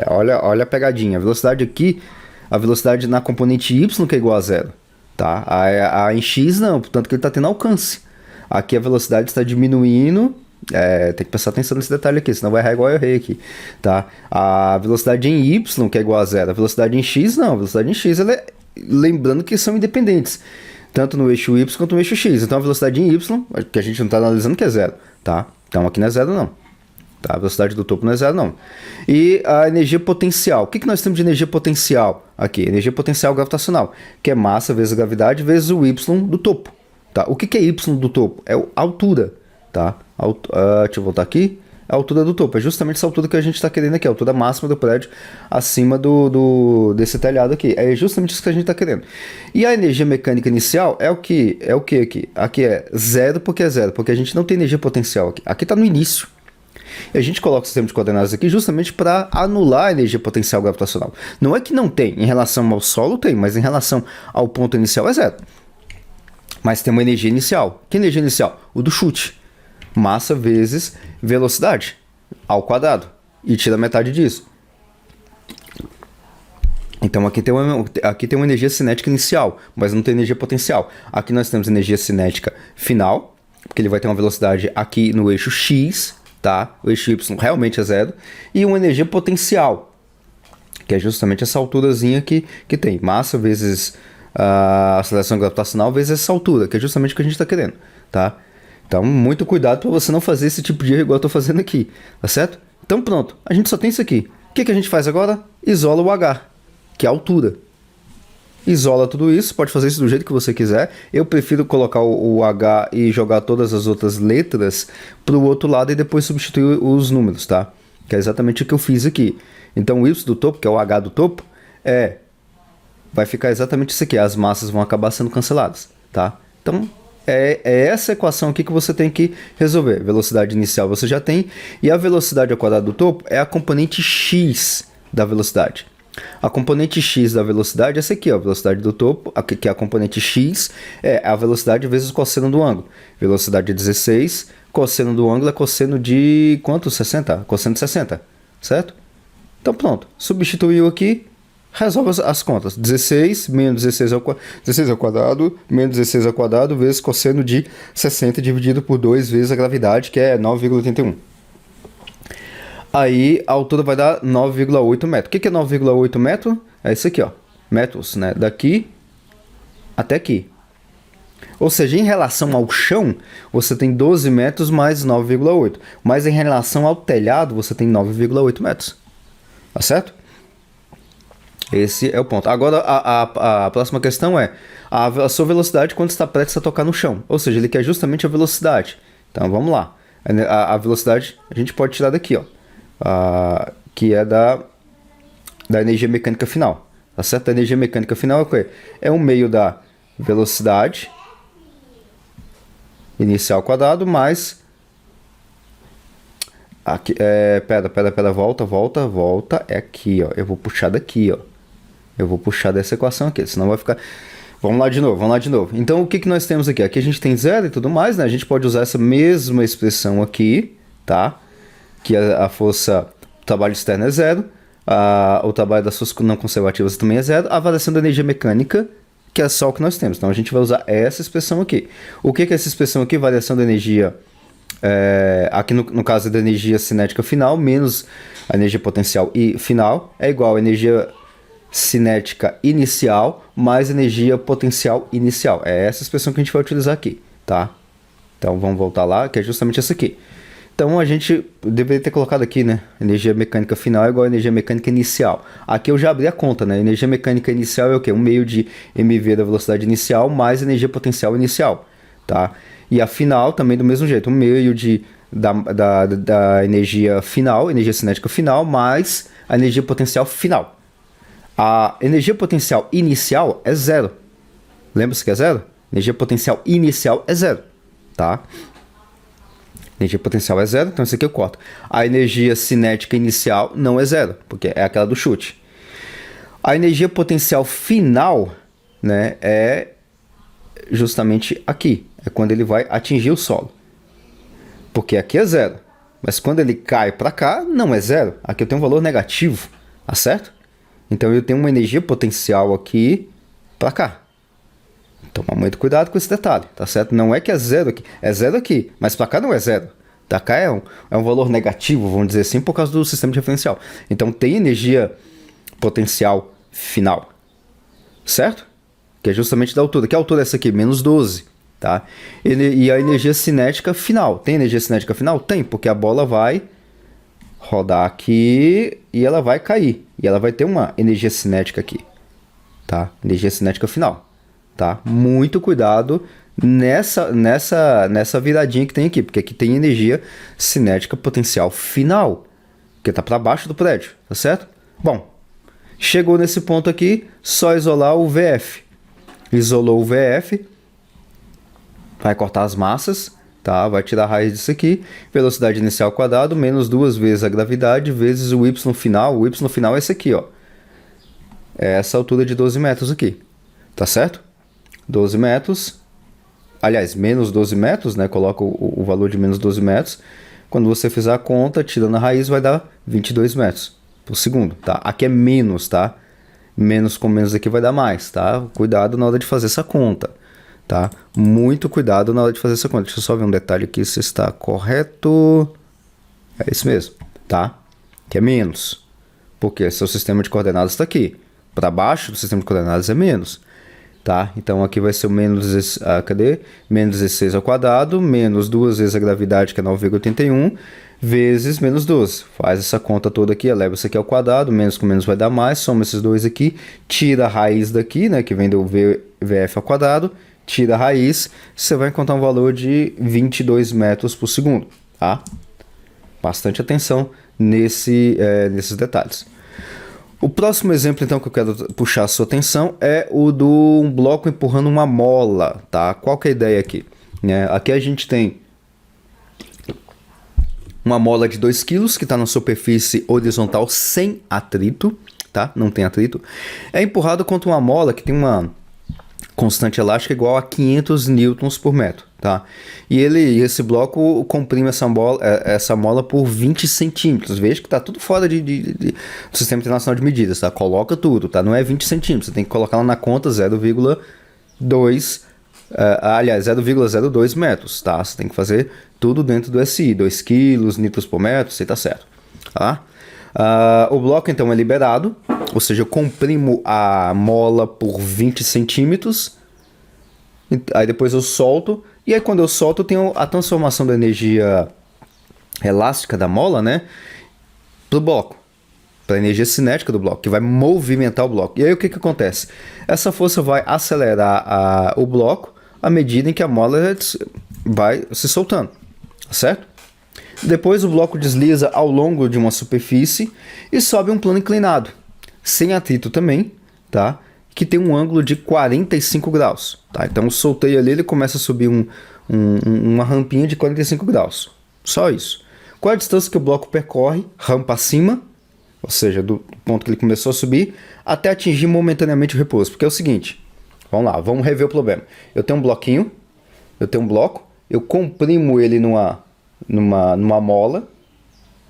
Speaker 1: Olha a pegadinha. A velocidade aqui, a velocidade na componente y que é igual a zero. Tá? A em x não, portanto que ele está tendo alcance. Aqui a velocidade está diminuindo. Tem que prestar atenção nesse detalhe aqui, senão vai errar igual eu errei aqui, tá? A velocidade em y, que é igual a zero, a velocidade em x, não. A velocidade em x, lembrando que são independentes, tanto no eixo y quanto no eixo x. Então a velocidade em y, que a gente não está analisando, que é zero, tá? Então aqui não é zero, não. Tá? A velocidade do topo não é zero, não. E a energia potencial. O que nós temos de energia potencial aqui? Energia potencial gravitacional, que é massa vezes a gravidade vezes o y do topo, tá? O que é y do topo? É a altura. Tá? Deixa eu voltar aqui. A altura do topo. É justamente essa altura que a gente está querendo aqui. A altura máxima do prédio acima desse telhado aqui. É justamente isso que a gente está querendo. E a energia mecânica inicial é o que? É o que aqui? Aqui é zero porque é zero. Porque a gente não tem energia potencial aqui. Aqui está no início. E a gente coloca o sistema de coordenadas aqui justamente para anular a energia potencial gravitacional. Não é que não tem. Em relação ao solo tem. Mas em relação ao ponto inicial é zero. Mas tem uma energia inicial. Que energia inicial? O do chute. Massa vezes velocidade ao quadrado. E tira metade disso. Então aqui tem uma energia cinética inicial, mas não tem energia potencial. Aqui nós temos energia cinética final, porque ele vai ter uma velocidade aqui no eixo X, tá? O eixo Y realmente é zero. E uma energia potencial, que é justamente essa alturazinha aqui que tem. Massa vezes a aceleração gravitacional vezes essa altura, que é justamente o que a gente está querendo, tá? Então, muito cuidado para você não fazer esse tipo de erro igual eu estou fazendo aqui, tá certo? Então, pronto, a gente só tem isso aqui. O que a gente faz agora? Isola o H, que é a altura. Isola tudo isso, pode fazer isso do jeito que você quiser. Eu prefiro colocar o H e jogar todas as outras letras para o outro lado e depois substituir os números, tá? Que é exatamente o que eu fiz aqui. Então o Y do topo, que é o H do topo, vai ficar exatamente isso aqui. As massas vão acabar sendo canceladas, tá? Então é essa equação aqui que você tem que resolver. Velocidade inicial você já tem, e a velocidade ao quadrado do topo é a componente x da velocidade. A componente x da velocidade é essa aqui, ó, a velocidade do topo, que é a componente x, é a velocidade vezes o cosseno do ângulo. Velocidade é 16, cosseno do ângulo é cosseno de quanto? 60? Cosseno de 60, certo? Então pronto, substituiu aqui, resolve as contas. 16 menos 16 ao quadrado, menos 16 ao quadrado, vezes cosseno de 60 dividido por 2 vezes a gravidade, que é 9,81. Aí a altura vai dar 9,8 metros. O que é 9,8 metros? É isso aqui, ó. Metros, né? Daqui até aqui. Ou seja, em relação ao chão, você tem 12 metros mais 9,8. Mas em relação ao telhado, você tem 9,8 metros. Tá certo? Esse é o ponto. Agora, a próxima questão é a sua velocidade quando está prestes a tocar no chão. Ou seja, ele quer justamente a velocidade. Então, vamos lá. A velocidade a gente pode tirar daqui, ó. Que é da energia mecânica final, tá certo? A energia mecânica final é o quê? É um meio da velocidade inicial ao quadrado mais aqui, volta, é aqui, ó. Eu vou puxar daqui, ó. Eu vou puxar dessa equação aqui, senão vai ficar... Vamos lá de novo. Então, o que nós temos aqui? Aqui a gente tem zero e tudo mais, né? A gente pode usar essa mesma expressão aqui, tá? Que a força, o trabalho externo é zero, o trabalho das forças não conservativas também é zero, a variação da energia mecânica, que é só o que nós temos. Então a gente vai usar essa expressão aqui. O que é essa expressão aqui? Variação da energia, aqui no caso da energia cinética final, menos a energia potencial final, é igual a energia cinética inicial mais energia potencial inicial. É essa expressão que a gente vai utilizar aqui, tá? Então vamos voltar lá, que é justamente essa aqui. Então a gente deveria ter colocado aqui, né? Energia mecânica final é igual a energia mecânica inicial. Aqui eu já abri a conta, né? Energia mecânica inicial é o quê? Um meio de mv da velocidade inicial mais energia potencial inicial, tá? E a final também do mesmo jeito, um meio da energia final, energia cinética final, mais a energia potencial final. A energia potencial inicial é zero. Lembra-se que é zero? Energia potencial inicial é zero, tá? Energia potencial é zero, então isso aqui eu corto. A energia cinética inicial não é zero, porque é aquela do chute. A energia potencial final, né, é justamente aqui. É quando ele vai atingir o solo. Porque aqui é zero. Mas quando ele cai para cá, não é zero. Aqui eu tenho um valor negativo, tá certo? Então eu tenho uma energia potencial aqui para cá. Toma muito cuidado com esse detalhe, tá certo? Não é que é zero aqui, mas para cá não é zero. Para cá é um valor negativo, vamos dizer assim, por causa do sistema de referencial. Então tem energia potencial final, certo? Que é justamente da altura. Que altura é essa aqui? Menos 12, tá? E a energia cinética final. Tem energia cinética final? Tem, porque a bola vai rodar aqui e ela vai cair. E ela vai ter uma energia cinética aqui, tá? Energia cinética final. Tá? Muito cuidado nessa viradinha que tem aqui, porque aqui tem energia cinética potencial final, que está para baixo do prédio, tá certo? Bom, chegou nesse ponto aqui, só isolar o VF. Isolou o VF, vai cortar as massas, tá? Vai tirar a raiz disso aqui, velocidade inicial ao quadrado, menos 2 vezes a gravidade, vezes o Y final. O Y final é esse aqui, ó. É essa altura de 12 metros aqui, tá certo? 12 metros, aliás, menos 12 metros, né? Coloca o valor de menos 12 metros. Quando você fizer a conta, tirando a raiz, vai dar 22 metros por segundo, tá? Aqui é menos, tá? Menos com menos aqui vai dar mais, tá? Cuidado na hora de fazer essa conta, tá? Muito cuidado na hora de fazer essa conta. Deixa eu só ver um detalhe aqui se está correto. É isso mesmo, tá? Que é menos. Porque seu sistema de coordenadas está aqui. Para baixo do sistema de coordenadas é menos. tá? Então aqui vai ser o menos, cadê? Menos 16 ao quadrado, menos 2 vezes a gravidade, que é 9,81, vezes menos 12. Faz essa conta toda aqui, eleva isso aqui ao quadrado, menos com menos vai dar mais, soma esses dois aqui, tira a raiz daqui, né, que vem do VF ao quadrado, tira a raiz, você vai encontrar um valor de 22 metros por segundo, tá? Bastante atenção nesses detalhes. O próximo exemplo, então, que eu quero puxar a sua atenção é o de um bloco empurrando uma mola, tá? Qual que é a ideia aqui? Aqui a gente tem uma mola de 2 kg que está na superfície horizontal sem atrito, tá? Não tem atrito. É empurrado contra uma mola que tem uma constante elástica igual a 500 newtons por metro, tá? E esse bloco comprime essa mola por 20 centímetros. Veja que tá tudo fora do Sistema Internacional de Medidas, tá? Coloca tudo, tá? Não é 20 centímetros, você tem que colocar lá na conta 0,2, aliás, 0,02 metros, tá? Você tem que fazer tudo dentro do SI, 2 kg, nitros por metro, você tá certo, tá? O bloco, então, é liberado, ou seja, eu comprimo a mola por 20 centímetros, aí depois eu solto, e aí quando eu solto eu tenho a transformação da energia elástica da mola, né, para o bloco, para a energia cinética do bloco, que vai movimentar o bloco. E aí o que acontece? Essa força vai acelerar o bloco à medida em que a mola vai se soltando, certo? Depois o bloco desliza ao longo de uma superfície e sobe um plano inclinado, sem atrito também, tá? Que tem um ângulo de 45 graus, tá? Então eu soltei ali, ele começa a subir uma rampinha de 45 graus, só isso. Qual é a distância que o bloco percorre, rampa acima, ou seja, do ponto que ele começou a subir, até atingir momentaneamente o repouso? Porque é o seguinte, vamos lá, vamos rever o problema. Eu tenho um bloquinho, eu tenho um bloco, eu comprimo ele numa mola,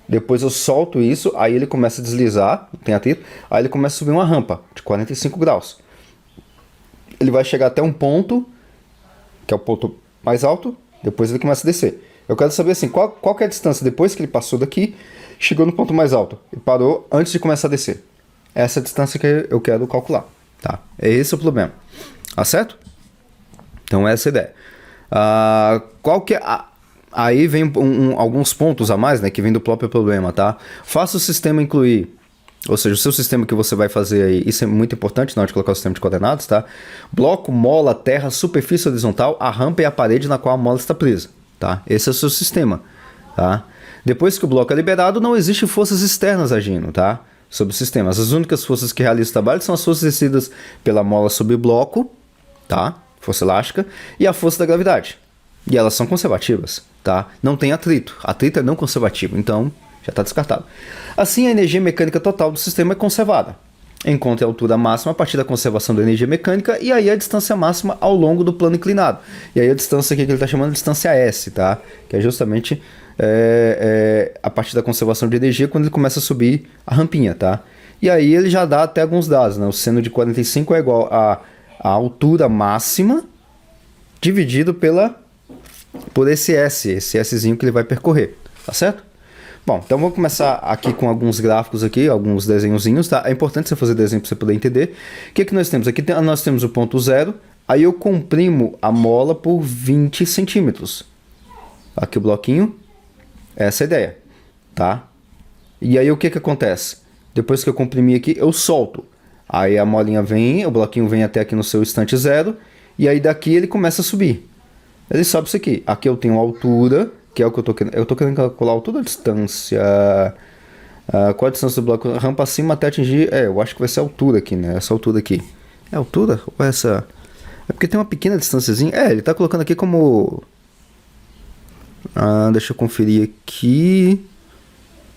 Speaker 1: depois eu solto isso, aí ele começa a deslizar, tem atrito, aí ele começa a subir uma rampa de 45 graus. Ele vai chegar até um ponto, que é o ponto mais alto, depois ele começa a descer. Eu quero saber assim, qual que é a distância depois que ele passou daqui, chegou no ponto mais alto e parou antes de começar a descer. Essa é a distância que eu quero calcular, tá? Esse é o problema, tá certo? Então essa é a ideia. Qual que é Aí vem alguns pontos a mais, né, que vem do próprio problema, tá? Faça o sistema incluir, ou seja, o seu sistema que você vai fazer aí, isso é muito importante na hora de colocar o sistema de coordenadas, tá? Bloco, mola, terra, superfície horizontal, a rampa e a parede na qual a mola está presa, tá? Esse é o seu sistema, tá? Depois que o bloco é liberado, não existe forças externas agindo, tá? Sobre o sistema. As únicas forças que realizam o trabalho são as forças exercidas pela mola sobre o bloco, tá? Força elástica, e a força da gravidade. E elas são conservativas, tá? Não tem atrito. Atrito é não conservativo, então já está descartado. Assim, a energia mecânica total do sistema é conservada. Encontre a altura máxima a partir da conservação da energia mecânica e aí a distância máxima ao longo do plano inclinado. E aí a distância aqui que ele está chamando de distância S, tá? Que é justamente a partir da conservação de energia quando ele começa a subir a rampinha, tá? E aí ele já dá até alguns dados, né? O seno de 45 é igual a altura máxima dividido por esse Szinho que ele vai percorrer, tá certo? Bom, então vamos começar aqui com alguns gráficos aqui, alguns desenhozinhos, tá? É importante você fazer desenho para você poder entender. O que nós temos aqui? Nós temos o ponto 0, aí eu comprimo a mola por 20 centímetros. Aqui o bloquinho, essa é a ideia, tá? E aí o que acontece? Depois que eu comprimi aqui, eu solto. Aí a molinha vem, o bloquinho vem até aqui no seu instante 0, e aí daqui ele começa a subir. Ele sobe isso aqui. Aqui eu tenho a altura, que é o que eu tô querendo. Eu tô querendo calcular a altura, a distância. Qual a distância do bloco? Rampa acima até atingir. Eu acho que vai ser a altura aqui, né? Essa altura aqui. É a altura? Ou essa? É porque tem uma pequena distânciazinha. Ele tá colocando aqui como. Deixa eu conferir aqui.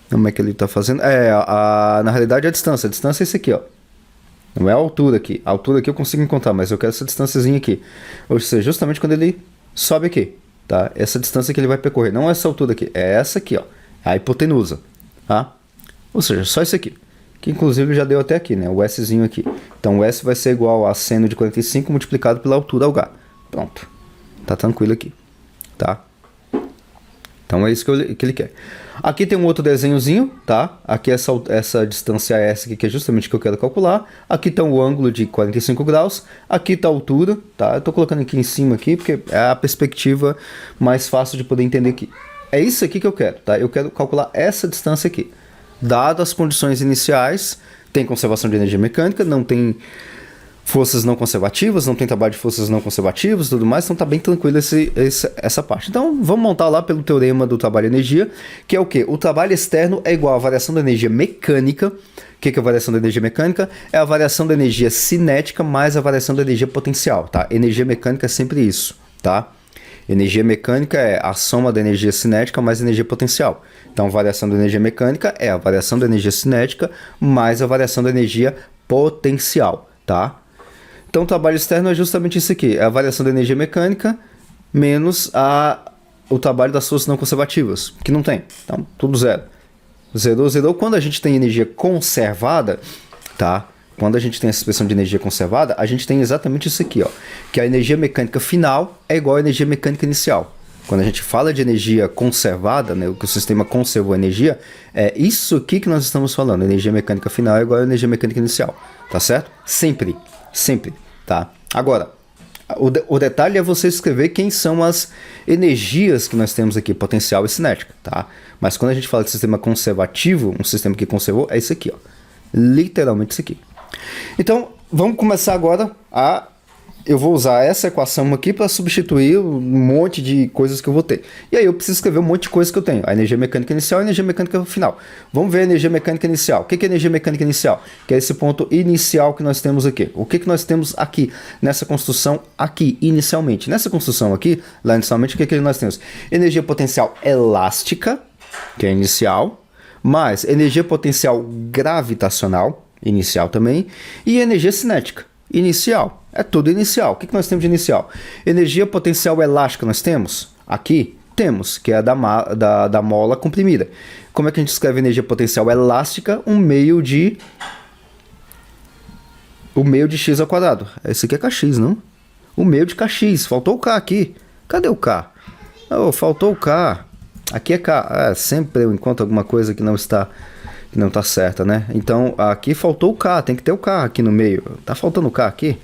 Speaker 1: Como é que ele tá fazendo? Na realidade é a distância. A distância é esse aqui, ó. Não é a altura aqui. A altura aqui eu consigo encontrar, mas eu quero essa distânciazinha aqui. Ou seja, justamente quando ele sobe aqui, tá? Essa distância que ele vai percorrer, não essa altura aqui, é essa aqui, ó, a hipotenusa, tá? Ou seja, só isso aqui, que inclusive já deu até aqui, né? O Szinho aqui. Então o S vai ser igual a seno de 45 multiplicado pela altura H. Pronto. Tá tranquilo aqui, tá? Então é isso que ele quer. Aqui tem um outro desenhozinho, tá? Aqui essa distância S aqui, que é justamente o que eu quero calcular. Aqui está o ângulo de 45 graus. Aqui está a altura, tá? Eu tô colocando aqui em cima aqui, porque é a perspectiva mais fácil de poder entender aqui. É isso aqui que eu quero, tá? Eu quero calcular essa distância aqui. Dado as condições iniciais, tem conservação de energia mecânica, não tem forças não conservativas, não tem trabalho de forças não conservativas e tudo mais, então tá bem tranquilo essa parte. Então vamos montar lá pelo teorema do trabalho e energia, que é o quê? O trabalho externo é igual à variação da energia mecânica. O que é a variação da energia mecânica? É a variação da energia cinética mais a variação da energia potencial, tá? Energia mecânica é sempre isso, tá? Energia mecânica é a soma da energia cinética mais energia potencial. Então, variação da energia mecânica é a variação da energia cinética mais a variação da energia potencial, tá? Então, o trabalho externo é justamente isso aqui. É a variação da energia mecânica menos o trabalho das forças não conservativas, que não tem. Então, tudo zero. Zerou, zerou. Quando a gente tem energia conservada, tá? Quando a gente tem essa expressão de energia conservada, a gente tem exatamente isso aqui, ó. Que a energia mecânica final é igual à energia mecânica inicial. Quando a gente fala de energia conservada, né, que o sistema conservou a energia, é isso aqui que nós estamos falando. A energia mecânica final é igual à energia mecânica inicial, tá certo? Sempre, sempre, tá? Agora, o detalhe é você escrever quem são as energias que nós temos aqui, potencial e cinética, tá? Mas quando a gente fala de sistema conservativo, um sistema que conservou, é isso aqui, ó. Literalmente isso aqui. Então, vamos começar agora a... Eu vou usar essa equação aqui para substituir um monte de coisas que eu vou ter. E aí eu preciso escrever um monte de coisas que eu tenho. A energia mecânica inicial e a energia mecânica final. Vamos ver a energia mecânica inicial. O que é energia mecânica inicial? Que é esse ponto inicial que nós temos aqui. O que nós temos aqui, nessa construção aqui, inicialmente? Nessa construção aqui, lá inicialmente, o que nós temos? Energia potencial elástica, que é inicial, mais energia potencial gravitacional, inicial também, e energia cinética, inicial. É tudo inicial. O que nós temos de inicial? Energia potencial elástica nós temos? Aqui temos, que é a da mola comprimida. Como é que a gente escreve energia potencial elástica? Um meio de x ao quadrado. Esse aqui é kx, não? O meio de kx. Faltou o k aqui. Cadê o k? Oh, faltou o k. Aqui é k. Sempre eu encontro alguma coisa que não está certa, né? Então, aqui faltou o k. Tem que ter o k aqui no meio. Tá faltando o k aqui?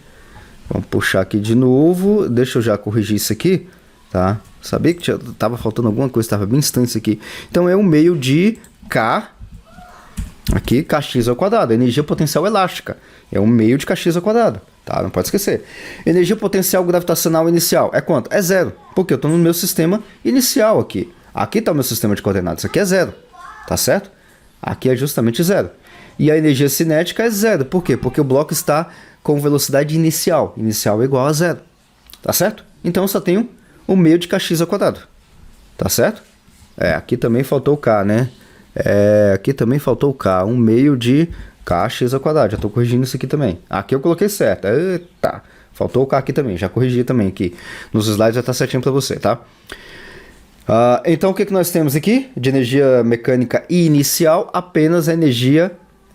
Speaker 1: Vamos puxar aqui de novo. Deixa eu já corrigir isso aqui, tá? Sabia que estava faltando alguma coisa, estava bem estranho isso aqui. Então, é um meio de k, aqui, kx ao quadrado. Energia potencial elástica. É um meio de kx ao quadrado, tá? Não pode esquecer. Energia potencial gravitacional inicial é quanto? É zero, porque eu estou no meu sistema inicial aqui. Aqui está o meu sistema de coordenadas. Aqui é zero, tá certo? Aqui é justamente zero. E a energia cinética é zero. Por quê? Porque o bloco está com velocidade inicial. Inicial é igual a zero. Tá certo? Então eu só tenho o meio de kx ao quadrado. Tá certo? Aqui também faltou o k, né? Aqui também faltou o k. Um meio de kx ao quadrado. Já estou corrigindo isso aqui também. Aqui eu coloquei certo. Eita. Faltou o k aqui também. Já corrigi também aqui. Nos slides já está certinho para você, tá? Então o que nós temos aqui? De energia mecânica inicial, apenas a energia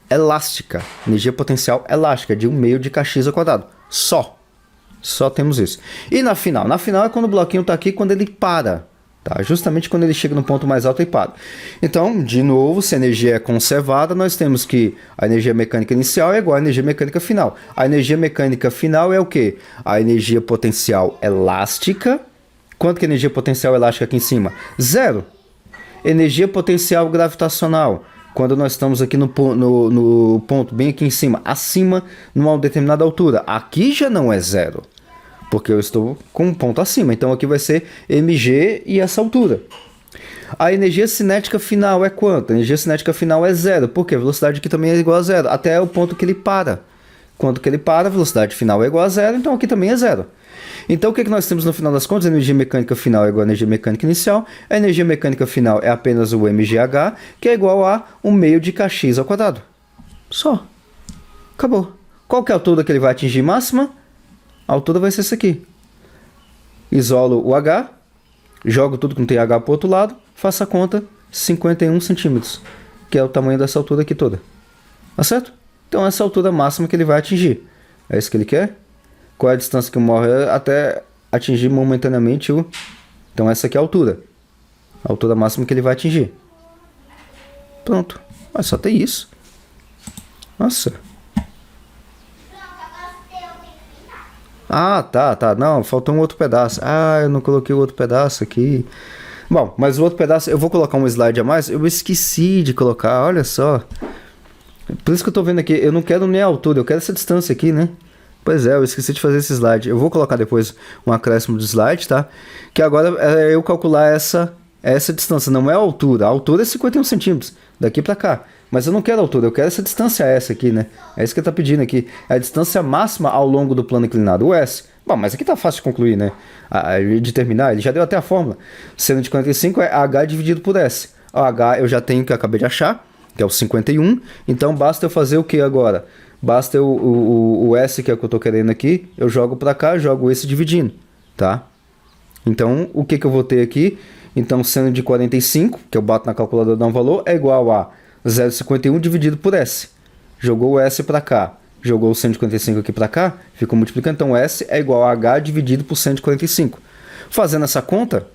Speaker 1: elástica. Energia potencial elástica, de um meio de kx ao quadrado. Só temos isso. E na final? Na final é quando o bloquinho está aqui, quando ele para. Tá? Justamente quando ele chega no ponto mais alto e para. Então, de novo, se a energia é conservada, nós temos que a energia mecânica inicial é igual à energia mecânica final. A energia mecânica final é o quê? A energia potencial elástica. Quanto que é energia potencial elástica aqui em cima? Zero. Energia potencial gravitacional. Quando nós estamos aqui no ponto bem aqui em cima, acima, numa determinada altura. Aqui já não é zero, porque eu estou com um ponto acima. Então aqui vai ser mg e essa altura. A energia cinética final é quanto? A energia cinética final é zero, porque a velocidade aqui também é igual a zero, até o ponto que ele para. Quando que ele para, a velocidade final é igual a zero, então aqui também é zero. Então o que nós temos no final das contas? A energia mecânica final é igual à energia mecânica inicial. A energia mecânica final é apenas o mgh, que é igual a um meio de kx ao quadrado. Só. Acabou. Qual que é a altura que ele vai atingir máxima? A altura vai ser essa aqui. Isolo o h, jogo tudo que não tem h para o outro lado, faça a conta, 51 centímetros, que é o tamanho dessa altura aqui toda. Tá certo? Então essa é a altura máxima que ele vai atingir. É isso que ele quer? Qual é a distância que morre até atingir momentaneamente o... Então essa aqui é a altura. A altura máxima que ele vai atingir. pronto. Mas só tem isso. Nossa. Ah, tá. Não, faltou um outro pedaço. Ah, eu não coloquei o outro pedaço aqui. Bom, mas o outro pedaço, eu vou colocar um slide a mais. Eu esqueci de colocar, olha só. Por isso que eu tô vendo aqui, eu não quero nem a altura, eu quero essa distância aqui, né? Pois é, eu esqueci de fazer esse slide. Eu vou colocar depois um acréscimo de slide, tá? Que agora é eu calcular essa distância, não é a altura é 51 centímetros, daqui pra cá. Mas eu não quero a altura, eu quero essa distância S aqui, né? É isso que ele tá pedindo aqui. É a distância máxima ao longo do plano inclinado, o S. Bom, mas aqui tá fácil de concluir, né? De terminar, ele já deu até a fórmula. Seno de 45 é H dividido por S. O H eu já tenho, que eu acabei de achar, que é o 51. Então basta eu fazer o que agora? Basta o S, que é o que eu tô querendo aqui, eu jogo pra cá, jogo esse dividindo, tá? Então, o que eu vou ter aqui? Então, seno de 45, que eu bato na calculadora e dá um valor, é igual a 0,51 dividido por S. Jogou o S pra cá, jogou o 145 aqui pra cá, ficou multiplicando. Então, S é igual a H dividido por 145. Fazendo essa conta,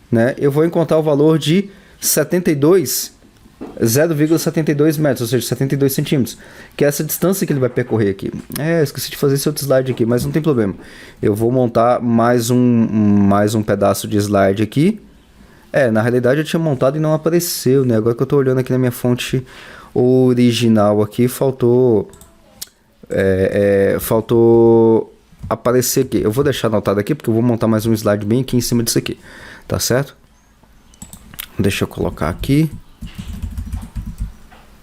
Speaker 1: né, eu vou encontrar o valor de 0,72 metros, ou seja, 72 centímetros, que é essa distância que ele vai percorrer aqui. Esqueci de fazer esse outro slide aqui, mas não tem problema. Eu vou montar mais um pedaço de slide aqui. Na realidade eu tinha montado e não apareceu, né? Agora que eu tô olhando aqui na minha fonte original aqui, faltou aparecer aqui. Eu vou deixar anotado aqui, porque eu vou montar mais um slide bem aqui em cima disso aqui, tá certo? Deixa eu colocar aqui.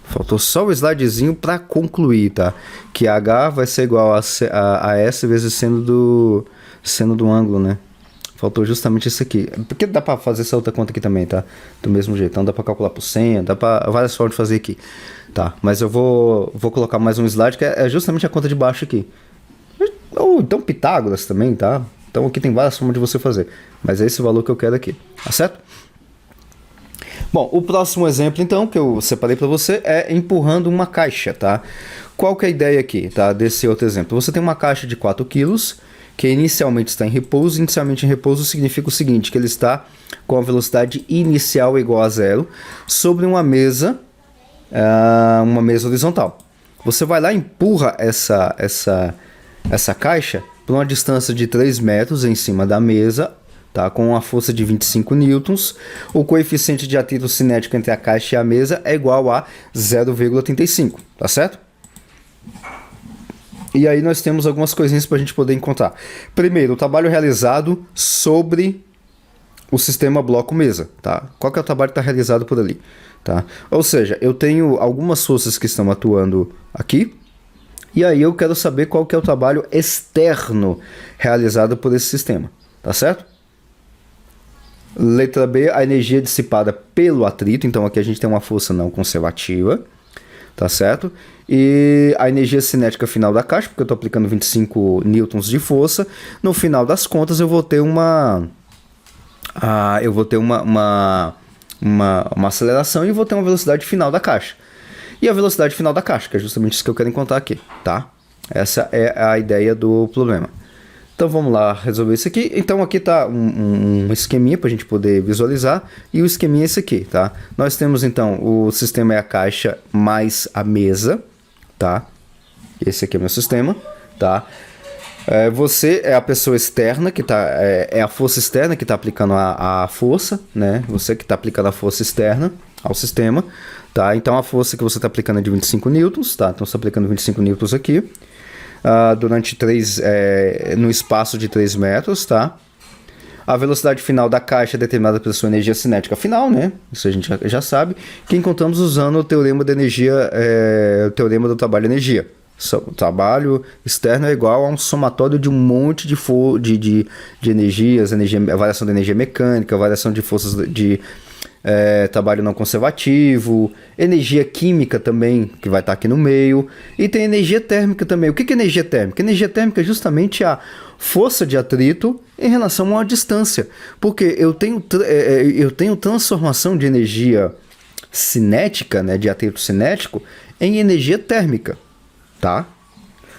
Speaker 1: Faltou só o slidezinho para concluir, tá? Que H vai ser igual a S vezes seno do ângulo, né? Faltou justamente isso aqui. Porque dá para fazer essa outra conta aqui também, tá? Do mesmo jeito. Então dá para calcular por 100, dá para várias formas de fazer aqui. Tá, mas eu vou colocar mais um slide que é justamente a conta de baixo aqui. Ou então Pitágoras também, tá? Então aqui tem várias formas de você fazer. Mas é esse o valor que eu quero aqui, tá certo? Bom, o próximo exemplo, então, que eu separei para você é empurrando uma caixa, tá? Qual que é a ideia aqui, tá? Desse outro exemplo. Você tem uma caixa de 4 kg, que inicialmente está em repouso. Inicialmente em repouso significa o seguinte, que ele está com a velocidade inicial igual a 0 sobre uma mesa horizontal. Você vai lá e empurra essa caixa por uma distância de 3 metros em cima da mesa, tá? Com uma força de 25 newtons. O coeficiente de atrito cinético entre a caixa e a mesa é igual a 0,35, tá certo? E aí nós temos algumas coisinhas para a gente poder encontrar. Primeiro, o trabalho realizado sobre o sistema bloco-mesa, tá? Qual que é o trabalho que está realizado por ali, tá? Ou seja, eu tenho algumas forças que estão atuando aqui, e aí eu quero saber qual que é o trabalho externo realizado por esse sistema, tá certo? Letra B, a energia dissipada pelo atrito. Então aqui a gente tem uma força não conservativa, tá certo? E a energia cinética final da caixa, porque eu estou aplicando 25 newtons de força. No final das contas eu vou ter uma aceleração e vou ter uma velocidade final da caixa. E a velocidade final da caixa, que é justamente isso que eu quero encontrar aqui, tá? Essa é a ideia do problema. Então vamos lá resolver isso aqui. Então aqui está um esqueminha para a gente poder visualizar. E o esqueminha é esse aqui, tá? Nós temos então o sistema é a caixa mais a mesa, tá? Esse aqui é o meu sistema, tá? Você é a pessoa externa que tá, é a força externa que está aplicando a força, né? Você que está aplicando a força externa ao sistema, tá? Então a força que você está aplicando é de 25 newtons, tá? Então você está aplicando 25 newtons aqui. Durante no espaço de 3 metros, tá? A velocidade final da caixa é determinada pela sua energia cinética final, né? Isso a gente já sabe, que encontramos usando o teorema da energia, o teorema do trabalho de energia. O trabalho externo é igual a um somatório de um monte de energias, a variação da energia mecânica, a variação de forças de trabalho não conservativo, energia química também, que vai estar aqui no meio, e tem energia térmica também. O que é energia térmica? Energia térmica é justamente a força de atrito em relação a uma distância, porque eu tenho transformação de energia cinética, né, de atrito cinético, em energia térmica, tá?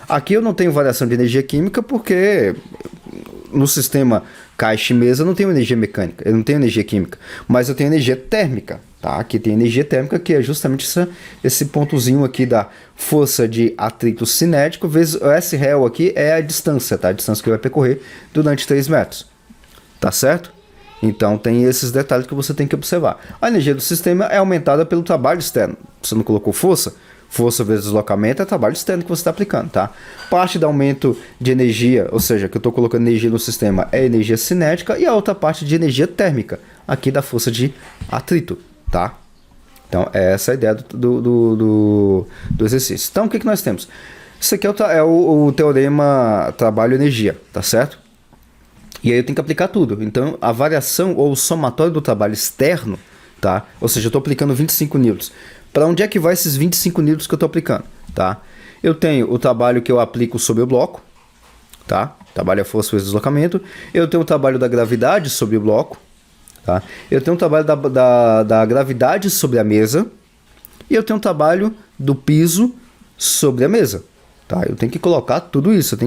Speaker 1: Aqui eu não tenho variação de energia química porque no sistema caixa e mesa eu não tenho energia mecânica, eu não tenho energia química, mas eu tenho energia térmica, tá? Aqui tem energia térmica, que é justamente esse pontozinho aqui da força de atrito cinético, vezes o S real aqui é a distância, tá? A distância que vai percorrer durante 3 metros, tá certo? Então tem esses detalhes que você tem que observar. A energia do sistema é aumentada pelo trabalho externo. Você não colocou força? Força vezes deslocamento é trabalho externo que você está aplicando, tá? Parte do aumento de energia, ou seja, que eu estou colocando energia no sistema, é energia cinética, e a outra parte de energia térmica, aqui da força de atrito, tá? Então, essa é a ideia do exercício. Então, o que nós temos? Isso aqui é o teorema trabalho-energia, tá certo? E aí eu tenho que aplicar tudo. Então, a variação ou o somatório do trabalho externo, tá? Ou seja, eu estou aplicando 25 newtons. Para onde é que vai esses 25 newtons que eu estou aplicando, tá? Eu tenho o trabalho que eu aplico sobre o bloco, tá? Trabalho a força vezes deslocamento. Eu tenho o trabalho da gravidade sobre o bloco, tá? Eu tenho o trabalho da gravidade sobre a mesa. E eu tenho o trabalho do piso sobre a mesa. Tá, eu tenho que colocar tudo isso.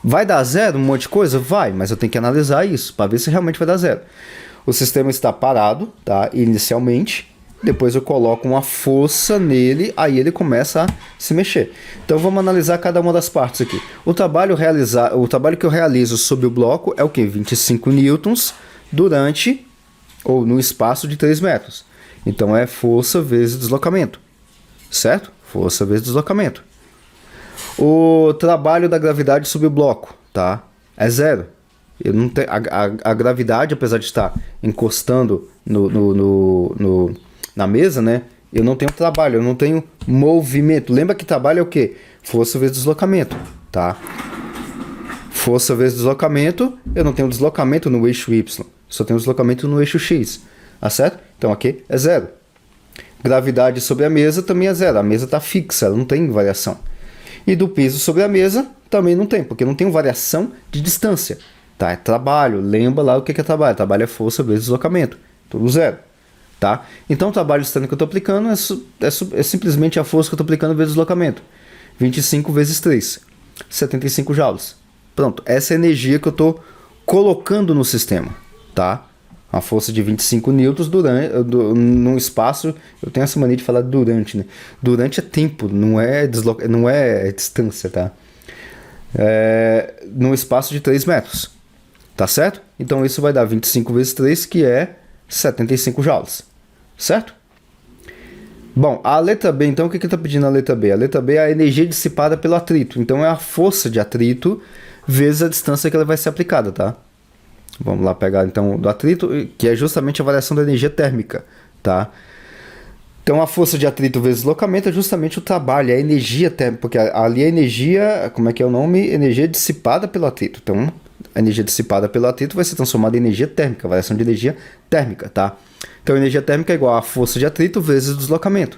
Speaker 1: Vai dar zero um monte de coisa? Vai, mas eu tenho que analisar isso para ver se realmente vai dar zero. O sistema está parado, tá? Inicialmente. Depois eu coloco uma força nele, aí ele começa a se mexer. Então vamos analisar cada uma das partes aqui. O trabalho que eu realizo sobre o bloco é o que? 25 newtons durante ou no espaço de 3 metros. Então é força vezes deslocamento. Certo? Força vezes deslocamento. O trabalho da gravidade sobre o bloco, tá? É zero. Eu não tenho, a gravidade, apesar de estar encostando na mesa, né? Eu não tenho trabalho, eu não tenho movimento. Lembra que trabalho é o quê? Força vezes deslocamento, tá? Força vezes deslocamento, eu não tenho deslocamento no eixo Y. Só tenho deslocamento no eixo X, tá certo? Então aqui é zero. Gravidade sobre a mesa também é zero. A mesa está fixa, ela não tem variação. E do piso sobre a mesa também não tem, porque não tem variação de distância. Tá? É trabalho. Lembra lá o que é trabalho. Trabalho é força vezes deslocamento. Tudo zero. Tá? Então o trabalho externo que eu estou aplicando é simplesmente a força que eu estou aplicando vezes deslocamento. 25 vezes 3. 75 joules. Pronto. Essa é a energia que eu estou colocando no sistema. Tá? Uma força de 25 newtons num espaço. Eu tenho essa mania de falar durante, né? Durante é tempo, não é distância, tá? Num espaço de 3 metros. Tá certo? Então isso vai dar 25 vezes 3, que é 75 joules. Certo? Bom, a letra B, então, o que está pedindo a letra B? A letra B é a energia dissipada pelo atrito. Então é a força de atrito vezes a distância que ela vai ser aplicada, tá? Vamos lá pegar então do atrito, que é justamente a variação da energia térmica, tá? Então a força de atrito vezes deslocamento é justamente o trabalho, a energia térmica, porque ali a energia, como é que é o nome? Energia dissipada pelo atrito. Então a energia dissipada pelo atrito vai ser transformada em energia térmica, variação de energia térmica, tá? Então a energia térmica é igual a força de atrito vezes deslocamento.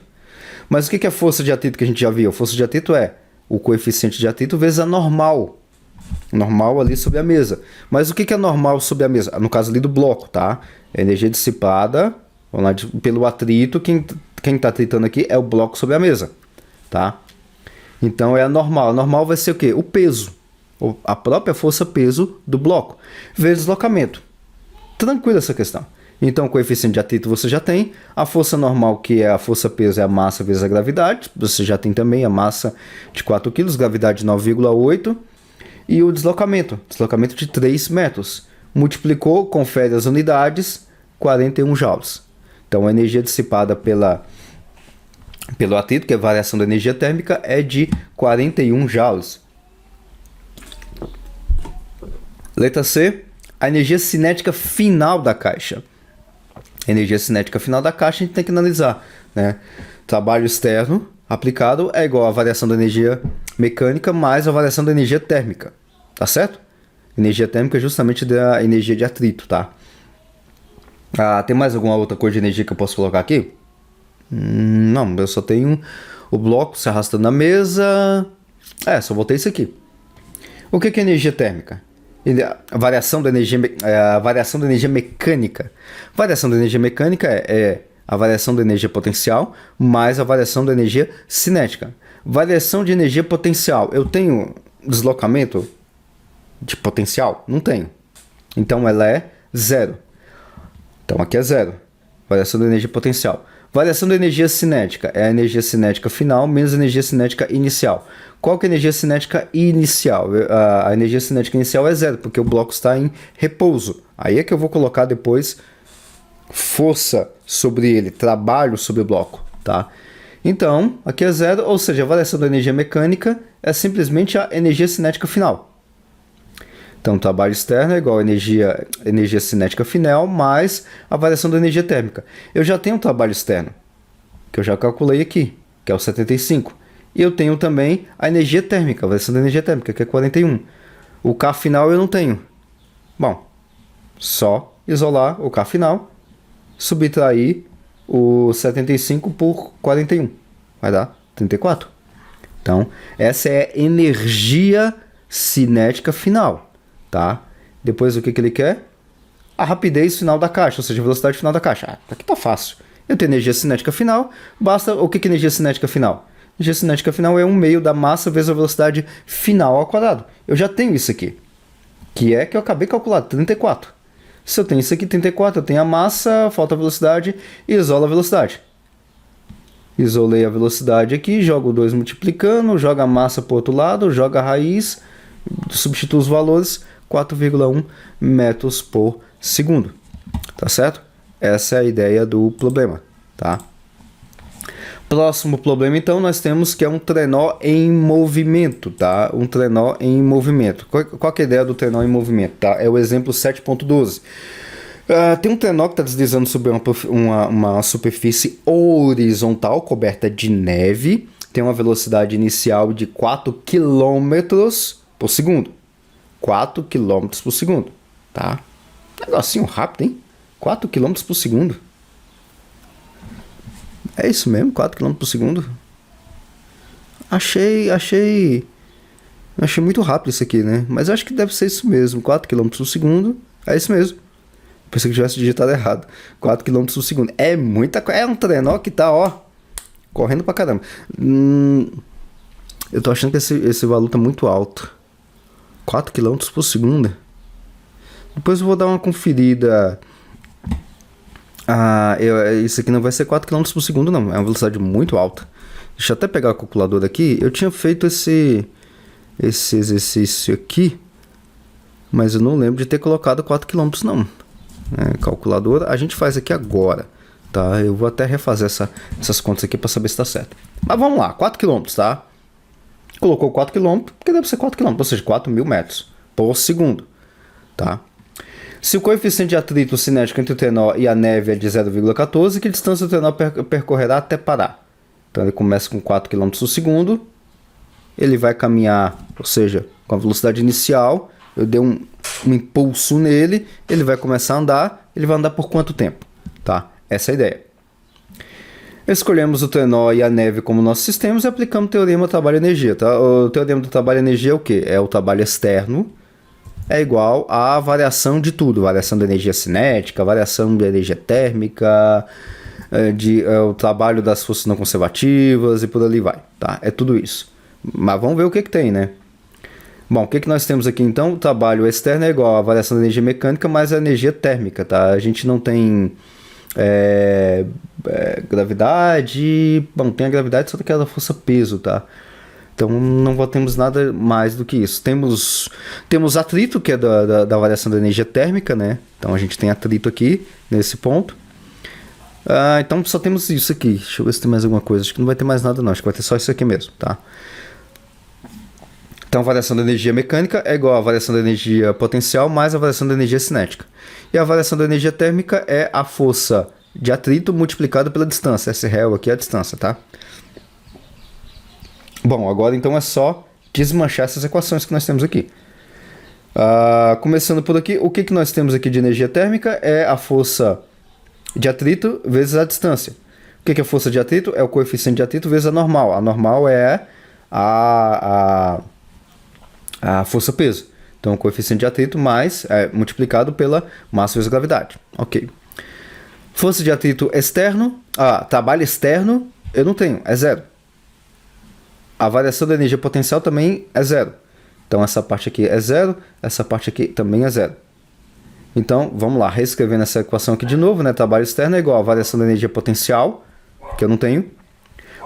Speaker 1: Mas o que é a força de atrito que a gente já viu? A força de atrito é o coeficiente de atrito vezes a normal. Normal ali sobre a mesa. Mas o que é normal sobre a mesa? No caso ali do bloco, tá? É energia dissipada, vamos lá, pelo atrito. Quem está atritando aqui é o bloco sobre a mesa, tá? Então é a normal. A normal vai ser o quê? O peso. A própria força-peso do bloco. Vezes deslocamento. Tranquilo essa questão. Então o coeficiente de atrito você já tem. A força normal, que é a força-peso, é a massa vezes a gravidade. Você já tem também a massa de 4 kg, gravidade de 9,8. E o deslocamento de 3 metros. Multiplicou, confere as unidades, 41 joules. Então a energia dissipada pelo atrito, que é a variação da energia térmica, é de 41 joules. Letra C, a energia cinética final da caixa. A energia cinética final da caixa a gente tem que analisar, né? Trabalho externo aplicado é igual a variação da energia mecânica mais a variação da energia térmica, tá certo? Energia térmica é justamente da energia de atrito, tá? Tem mais alguma outra coisa de energia que eu posso colocar aqui? Não, eu só tenho o bloco se arrastando na mesa. Só botei isso aqui. O que é energia térmica? A variação da energia mecânica. Variação da energia mecânica é a variação da energia potencial mais a variação da energia cinética. Variação de energia potencial. Eu tenho deslocamento de potencial? Não tenho. Então ela é zero. Então aqui é zero. Variação da energia potencial. Variação da energia cinética é a energia cinética final menos a energia cinética inicial. Qual que é a energia cinética inicial? A energia cinética inicial é zero, porque o bloco está em repouso. Aí é que eu vou colocar depois força sobre ele, trabalho sobre o bloco, tá? Então, aqui é zero, ou seja, a variação da energia mecânica é simplesmente a energia cinética final. Então, trabalho externo é igual a energia cinética final mais a variação da energia térmica. Eu já tenho um trabalho externo, que eu já calculei aqui, que é o 75. E eu tenho também a energia térmica, a variação da energia térmica, que é 41. O K final eu não tenho. Bom, só isolar o K final, subtrair o 75 por 41. Vai dar 34. Então, essa é a energia cinética final. Tá? Depois o que ele quer? A rapidez final da caixa, ou seja, a velocidade final da caixa. Aqui tá fácil. Eu tenho energia cinética final, basta... O que é energia cinética final? Energia cinética final é 1/2 da massa vezes a velocidade final ao quadrado. Eu já tenho isso aqui, que é que eu acabei de calcular, 34. Se eu tenho isso aqui, 34, eu tenho a massa, falta a velocidade e isolo a velocidade. Isolei a velocidade aqui, jogo 2 multiplicando, joga a massa para o outro lado, joga a raiz, substituo os valores, 4,1 metros por segundo. Tá certo? Essa é a ideia do problema, tá? Próximo problema, então, nós temos que é um trenó em movimento, tá? Um trenó em movimento. Qual que é a ideia do trenó em movimento, tá? É o exemplo 7.12. Tem um trenó que está deslizando sobre uma superfície horizontal coberta de neve. Tem uma velocidade inicial de 4 km por segundo. 4 km por segundo, tá? Negocinho rápido, hein? 4 km por segundo. É isso mesmo, 4 km por segundo? Achei muito rápido isso aqui, né? Mas acho que deve ser isso mesmo, 4 km por segundo. É isso mesmo. Pensei que tivesse digitado errado. 4 km por segundo. É muita coisa. É um trenó que tá, ó, correndo pra caramba. Eu tô achando que esse valor tá muito alto. 4 km por segundo. Depois eu vou dar uma conferida. Isso aqui não vai ser 4 km por segundo, não. É uma velocidade muito alta. Deixa eu até pegar a calculadora aqui. Eu tinha feito esse exercício aqui, mas eu não lembro de ter colocado 4 km, não. Calculadora, a gente faz aqui agora, tá? Eu vou até refazer essas contas aqui para saber se está certo. Mas vamos lá, 4 km, tá? Colocou 4 km, porque deve ser 4 km, ou seja, 4.000 metros por segundo, tá? Se o coeficiente de atrito cinético entre o trenó e a neve é de 0,14, que distância o trenó percorrerá até parar? Então ele começa com 4 km por segundo, ele vai caminhar, ou seja, com a velocidade inicial, eu dei um impulso nele, ele vai começar a andar, ele vai andar por quanto tempo? Tá? Essa é a ideia. Escolhemos o trenó e a neve como nossos sistemas e aplicamos o teorema do trabalho-energia. Tá? O teorema do trabalho-energia é o quê? É o trabalho externo é igual à variação de tudo. Variação da energia cinética, variação da energia térmica, o trabalho das forças não conservativas e por ali vai. Tá? É tudo isso. Mas vamos ver o que tem, né? Bom, o que nós temos aqui então? O trabalho externo é igual à variação da energia mecânica mais a energia térmica, tá? A gente não tem gravidade. Bom, tem a gravidade só daquela força-peso, tá? Então não temos nada mais do que isso. Temos atrito, que é da variação da energia térmica, né? Então a gente tem atrito aqui, nesse ponto. Então só temos isso aqui. Deixa eu ver se tem mais alguma coisa. Acho que não vai ter mais nada não, acho que vai ter só isso aqui mesmo, tá? Então, a variação da energia mecânica é igual à variação da energia potencial mais a variação da energia cinética. E a variação da energia térmica é a força de atrito multiplicada pela distância. Esse réu aqui é a distância, tá? Bom, agora então é só desmanchar essas equações que nós temos aqui. Começando por aqui, o que nós temos aqui de energia térmica é a força de atrito vezes a distância. O que é a força de atrito? É o coeficiente de atrito vezes a normal. A normal é a força-peso. Então, o coeficiente de atrito mais multiplicado pela massa vezes gravidade. Ok. Força de atrito externo. Trabalho externo, eu não tenho, é zero. A variação da energia potencial também é zero. Então essa parte aqui é zero, essa parte aqui também é zero. Então, vamos lá, reescrevendo essa equação aqui de novo, né? Trabalho externo é igual a variação da energia potencial, que eu não tenho.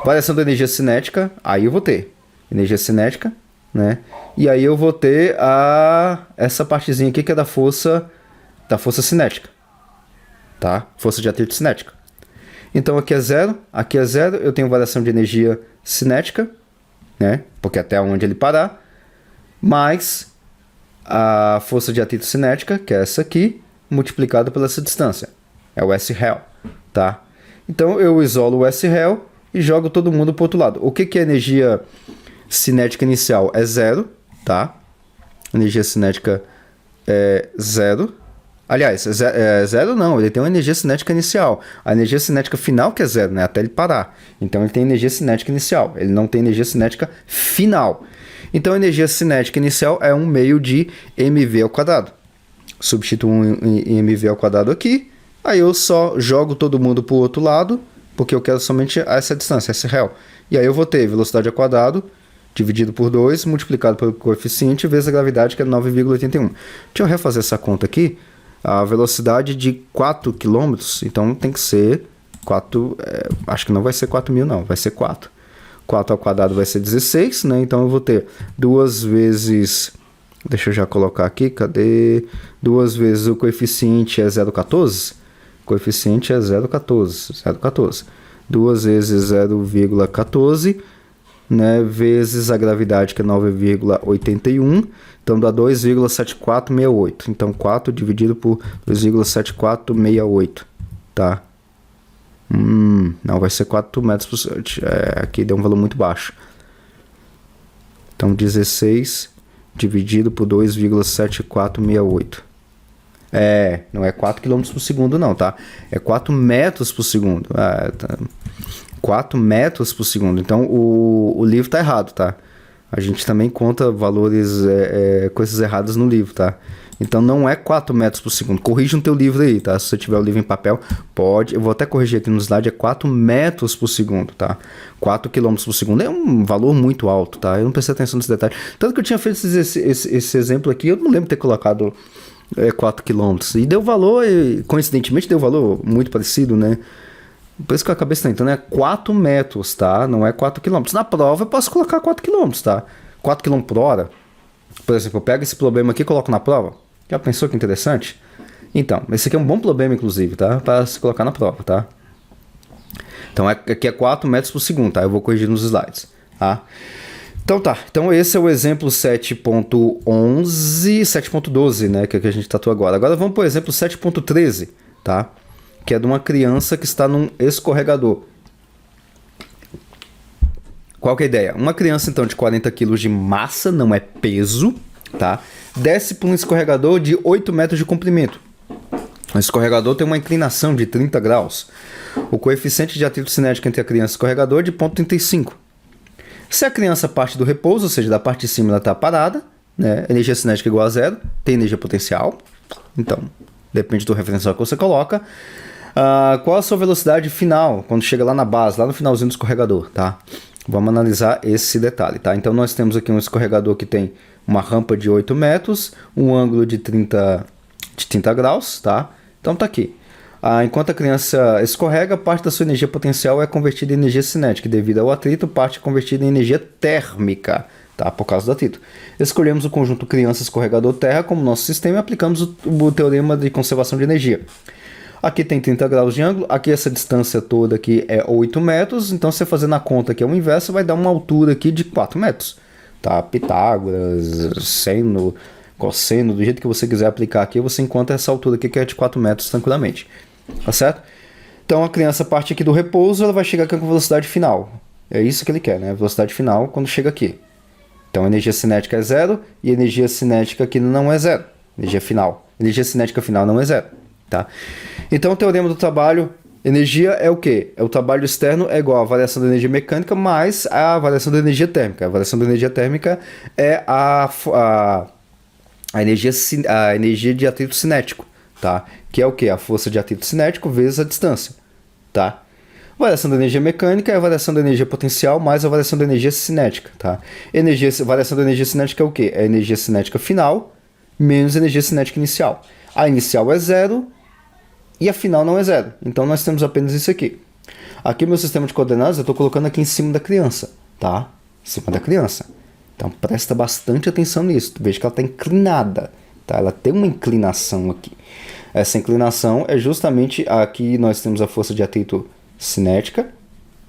Speaker 1: Variação da energia cinética, aí eu vou ter energia cinética, né? E aí eu vou ter essa partezinha aqui que é da força cinética, tá? Força de atrito cinética. Então aqui é zero, eu tenho variação de energia cinética, né? Porque até onde ele parar, mais a força de atrito cinética, que é essa aqui, multiplicada pela essa distância. É o S real, tá? Então eu isolo o S real e jogo todo mundo para o outro lado. O que é energia cinética inicial? É zero, tá? Energia cinética é zero. Aliás, zero não, ele tem uma energia cinética inicial. A energia cinética final que é zero, né? Até ele parar. Então ele tem energia cinética inicial, ele não tem energia cinética final. Então a energia cinética inicial é 1 meio de mv ao quadrado. Substituo em mv ao quadrado aqui, aí eu só jogo todo mundo para o outro lado, porque eu quero somente essa distância, esse real. E aí eu vou ter velocidade ao quadrado, dividido por 2, multiplicado pelo coeficiente, vezes a gravidade, que é 9,81. Deixa eu refazer essa conta aqui. A velocidade de 4 km, então tem que ser 4, acho que não vai ser 4.000 não, vai ser 4. 4 ao quadrado vai ser 16, né? Então eu vou ter 2 vezes, deixa eu já colocar aqui, cadê? 2 vezes o coeficiente é 0,14, coeficiente é 0,14, 2 vezes 0,14, né, vezes a gravidade, que é 9,81, então dá 2,7468. Então 4 dividido por 2,7468, tá? Não, vai ser 4 metros por segundo. Aqui deu um valor muito baixo. Então 16 dividido por 2,7468. Não é 4 km por segundo não, tá? É 4 metros por segundo. Tá. 4 metros por segundo. Então o livro tá errado, tá? A gente também conta valores, coisas erradas no livro, tá? Então não é 4 metros por segundo. Corrija no teu livro aí, tá? Se você tiver o livro em papel, pode. Eu vou até corrigir aqui no slide, é 4 metros por segundo, tá? 4 km por segundo é um valor muito alto, tá? Eu não prestei atenção nesse detalhe. Tanto que eu tinha feito esse exemplo aqui, eu não lembro de ter colocado 4 km. E deu valor, coincidentemente deu valor muito parecido, né? Por isso que a cabeça está entrando, é 4 metros, tá? Não é 4 km. Na prova eu posso colocar 4 km, tá? 4 km por hora. Por exemplo, eu pego esse problema aqui e coloco na prova. Já pensou que interessante? Então, esse aqui é um bom problema, inclusive, tá? Para se colocar na prova, tá? Então, aqui é 4 metros por segundo, tá? Eu vou corrigir nos slides, tá? Então tá, então esse é o exemplo 7.12, né? Que é o que a gente tratou agora. Agora vamos para o exemplo 7.13, tá? Que é de uma criança que está num escorregador. Qual que é a ideia? Uma criança, então, de 40 kg de massa, não é peso, tá? Desce por um escorregador de 8 metros de comprimento. O escorregador tem uma inclinação de 30 graus. O coeficiente de atrito cinético entre a criança e o escorregador é de 0,35. Se a criança parte do repouso, ou seja, da parte de cima ela está parada, né? Energia cinética igual a zero, tem energia potencial. Então, depende do referencial que você coloca. Qual a sua velocidade final, quando chega lá na base, lá no finalzinho do escorregador, tá? Vamos analisar esse detalhe, tá? Então, nós temos aqui um escorregador que tem uma rampa de 8 metros, um ângulo de 30 graus, tá? Então, tá aqui. Enquanto a criança escorrega, parte da sua energia potencial é convertida em energia cinética, e devido ao atrito, parte é convertida em energia térmica, tá? Por causa do atrito. Escolhemos o conjunto criança-escorregador-terra como nosso sistema e aplicamos o teorema de conservação de energia. Aqui tem 30 graus de ângulo, aqui essa distância toda aqui é 8 metros, então se você fazer na conta que é o inverso, vai dar uma altura aqui de 4 metros. Tá? Pitágoras, seno, cosseno, do jeito que você quiser aplicar aqui, você encontra essa altura aqui que é de 4 metros tranquilamente. Tá certo? Então a criança parte aqui do repouso, ela vai chegar aqui com velocidade final. É isso que ele quer, né? Velocidade final quando chega aqui. Então a energia cinética é zero e a energia cinética aqui não é zero. Energia final. Energia cinética final não é zero. Tá? Então o teorema do trabalho, energia é o quê? O trabalho externo é igual a variação da energia mecânica mais a variação da energia térmica. A variação da energia térmica é a energia de atrito cinético, tá? Que é o quê? A força de atrito cinético vezes a distância, tá? Variação da energia mecânica é a variação da energia potencial mais a variação da energia cinética, tá? Variação da energia cinética é o quê? É a energia cinética final menos a energia cinética inicial. A inicial é zero e a final não é zero. Então nós temos apenas isso aqui. Aqui meu sistema de coordenadas eu estou colocando aqui em cima da criança, tá? Em cima da criança. Então presta bastante atenção nisso. Veja que ela está inclinada, tá? Ela tem uma inclinação aqui. Essa inclinação é justamente aqui nós temos a força de atrito cinética,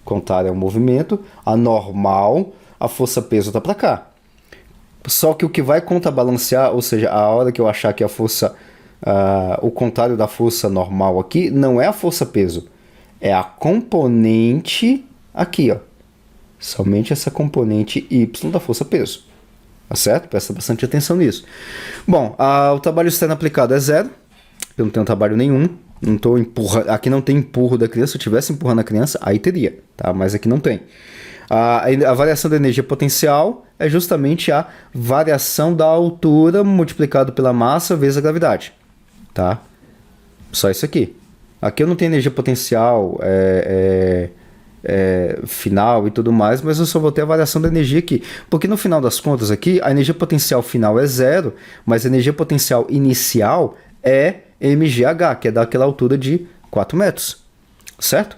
Speaker 1: contrária ao movimento, a normal, a força-peso está para cá. Só que o que vai contrabalancear, ou seja, a hora que eu achar que a força, o contrário da força normal aqui, não é a força-peso, é a componente aqui, ó. Somente essa componente Y da força-peso. Tá certo? Presta bastante atenção nisso. Bom, o trabalho externo aplicado é zero. Eu não tenho trabalho nenhum. Não tô aqui não tem empurro da criança. Se eu estivesse empurrando a criança, aí teria, tá? Mas aqui não tem. A variação da energia potencial é justamente a variação da altura multiplicado pela massa vezes a gravidade, tá? Só isso aqui. Aqui eu não tenho energia potencial final e tudo mais, mas eu só vou ter a variação da energia aqui. Porque no final das contas aqui, a energia potencial final é zero, mas a energia potencial inicial é mgh, que é daquela altura de 4 metros, certo?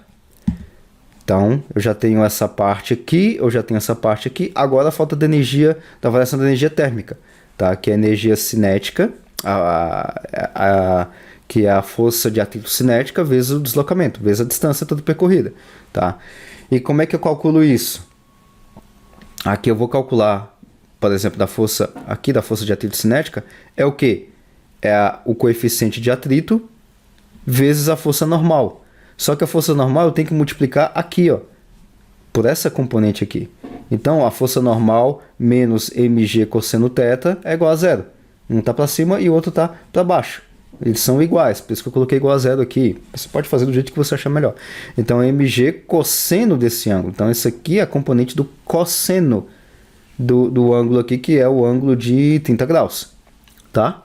Speaker 1: Então, eu já tenho essa parte aqui, agora falta da energia, da variação da energia térmica, tá? Que é a energia cinética, que é a força de atrito cinética vezes o deslocamento, vezes a distância toda percorrida, tá? E como é que eu calculo isso? Aqui eu vou calcular, por exemplo, da força de atrito cinética, é o quê? É o coeficiente de atrito vezes a força normal. Só que a força normal eu tenho que multiplicar aqui, ó, por essa componente aqui. Então, a força normal menos mg cosseno θ é igual a zero. Um está para cima e o outro está para baixo. Eles são iguais, por isso que eu coloquei igual a zero aqui. Você pode fazer do jeito que você achar melhor. Então, mg cosseno desse ângulo. Então, esse aqui é a componente do cosseno do ângulo aqui, que é o ângulo de 30 graus. Tá?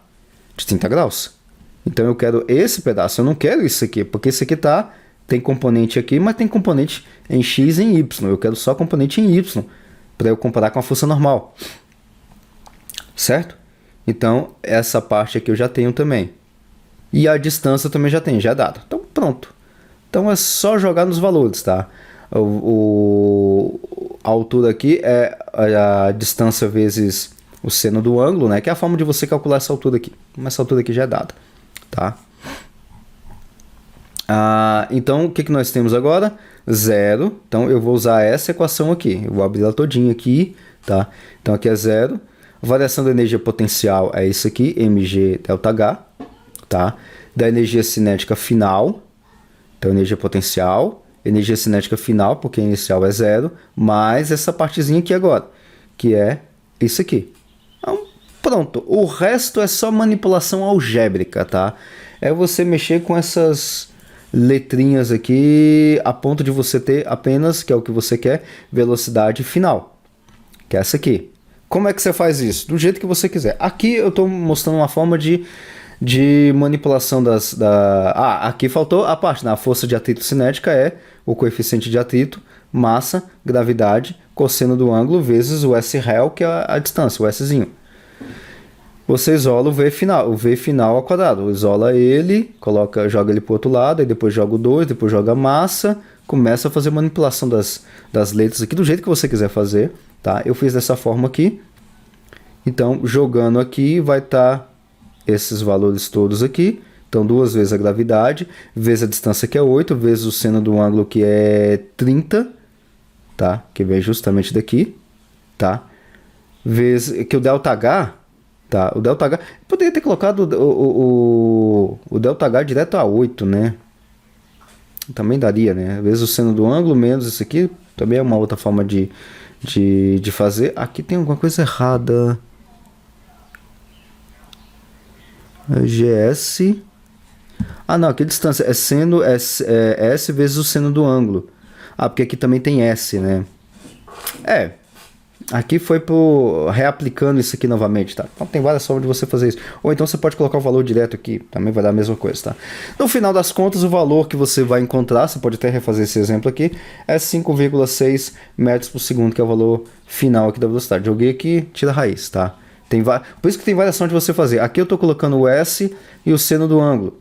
Speaker 1: De 30 graus. Então eu quero esse pedaço, eu não quero isso aqui, porque esse aqui tem componente aqui, mas tem componente em x e em y. Eu quero só componente em y, para eu comparar com a força normal. Certo? Então essa parte aqui eu já tenho também. E a distância eu também já tenho, já é dado. Então pronto. Então é só jogar nos valores, tá? A altura aqui é a distância vezes o seno do ângulo, né? Que é a forma de você calcular essa altura aqui. Mas essa altura aqui já é dada, tá? Então, o que nós temos agora? Zero. Então, eu vou usar essa equação aqui. Eu vou abrir ela todinha aqui, tá? Então, aqui é zero. A variação da energia potencial é isso aqui, mg ΔH, tá? Da energia cinética final. Então, energia potencial, energia cinética final, porque a inicial é zero, mais essa partezinha aqui agora, que é isso aqui. Então, pronto. O resto é só manipulação algébrica, tá? É você mexer com essas letrinhas aqui a ponto de você ter apenas, que é o que você quer, velocidade final, que é essa aqui. Como é que você faz isso? Do jeito que você quiser. Aqui eu estou mostrando uma forma de manipulação aqui faltou a parte, né? A força de atrito cinética é o coeficiente de atrito, massa, gravidade, cosseno do ângulo vezes o S real, que é a distância, o Szinho. Você isola o V final ao quadrado. Isola ele, joga ele para o outro lado, aí depois joga o 2, depois joga a massa, começa a fazer manipulação das letras aqui do jeito que você quiser fazer, tá? Eu fiz dessa forma aqui. Então, jogando aqui, vai estar esses valores todos aqui. Então, 2 vezes a gravidade, vezes a distância, que é 8, vezes o seno do ângulo, que é 30, tá? Que vem justamente daqui, tá? Vezes que o ΔH, tá? O ΔH, poderia ter colocado o ΔH direto a 8, né? Também daria, né? Vezes o seno do ângulo menos isso aqui, também é uma outra forma de fazer. Aqui tem alguma coisa errada. GS. Não, aqui a distância é seno, S vezes o seno do ângulo. Porque aqui também tem S, né? aqui foi por reaplicando isso aqui novamente, tá? Então tem várias formas de você fazer isso. Ou então você pode colocar o valor direto aqui, também vai dar a mesma coisa, tá? No final das contas, o valor que você vai encontrar, você pode até refazer esse exemplo aqui, é 5,6 metros por segundo, que é o valor final aqui da velocidade. Joguei aqui, tira a raiz, tá? Por isso que tem variação de você fazer. Aqui eu estou colocando o S e o seno do ângulo.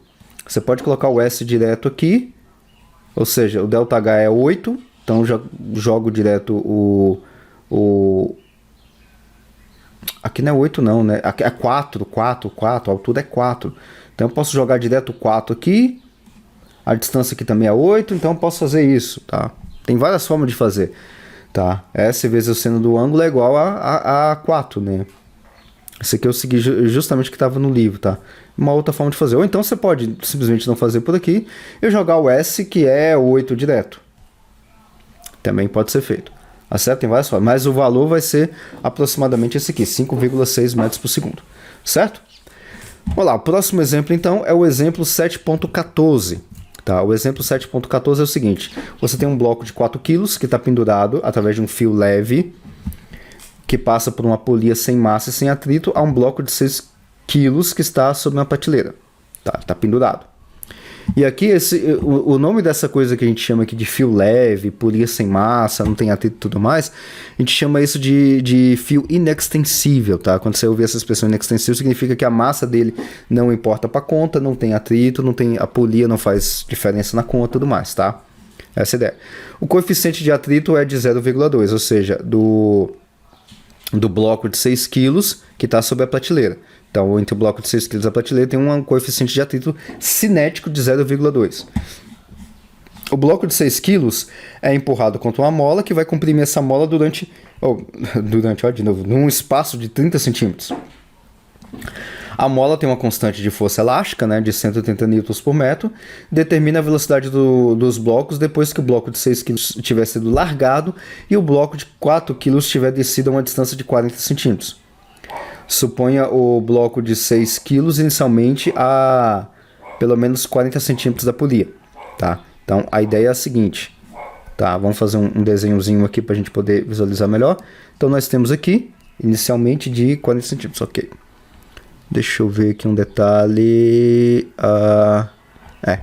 Speaker 1: Você pode colocar o S direto aqui, ou seja, o ΔH é 8, então já jogo direto aqui não é 8 não, né? Aqui é 4, a altura é 4. Então eu posso jogar direto 4 aqui, a distância aqui também é 8, então eu posso fazer isso, tá? Tem várias formas de fazer, tá? S vezes o seno do ângulo é igual a 4, né? Esse aqui eu segui justamente o que estava no livro, tá? Uma outra forma de fazer. Ou então você pode simplesmente não fazer por aqui e jogar o S, que é 8 direto. Também pode ser feito. Tá certo? Tem várias formas. Mas o valor vai ser aproximadamente esse aqui, 5,6 metros por segundo. Certo? Vamos lá, o próximo exemplo então é o exemplo 7.14. Tá? O exemplo 7.14 é o seguinte. Você tem um bloco de 4 kg que está pendurado através de um fio leve que passa por uma polia sem massa e sem atrito a um bloco de 6 kg que está sobre uma prateleira. Tá pendurado. E aqui o nome dessa coisa que a gente chama aqui de fio leve, polia sem massa, não tem atrito e tudo mais, a gente chama isso de fio inextensível, tá? Quando você ouvir essa expressão inextensível, significa que a massa dele não importa para a conta, não tem atrito, a polia não faz diferença na conta e tudo mais, tá? Essa é a ideia. O coeficiente de atrito é de 0,2, ou seja, do bloco de 6 kg que está sobre a prateleira. Então, entre o bloco de 6 kg e a prateleira tem um coeficiente de atrito cinético de 0,2. O bloco de 6 kg é empurrado contra uma mola que vai comprimir essa mola num espaço de 30 centímetros. A mola tem uma constante de força elástica, né, de 180 N por metro, determina a velocidade dos blocos depois que o bloco de 6 kg tiver sido largado e o bloco de 4 kg tiver descido a uma distância de 40 centímetros. Suponha o bloco de 6 kg inicialmente a pelo menos 40 centímetros da polia. Tá? Então a ideia é a seguinte. Tá? Vamos fazer um desenhozinho aqui para a gente poder visualizar melhor. Então nós temos aqui, inicialmente, de 40 centímetros. Ok. Deixa eu ver aqui um detalhe.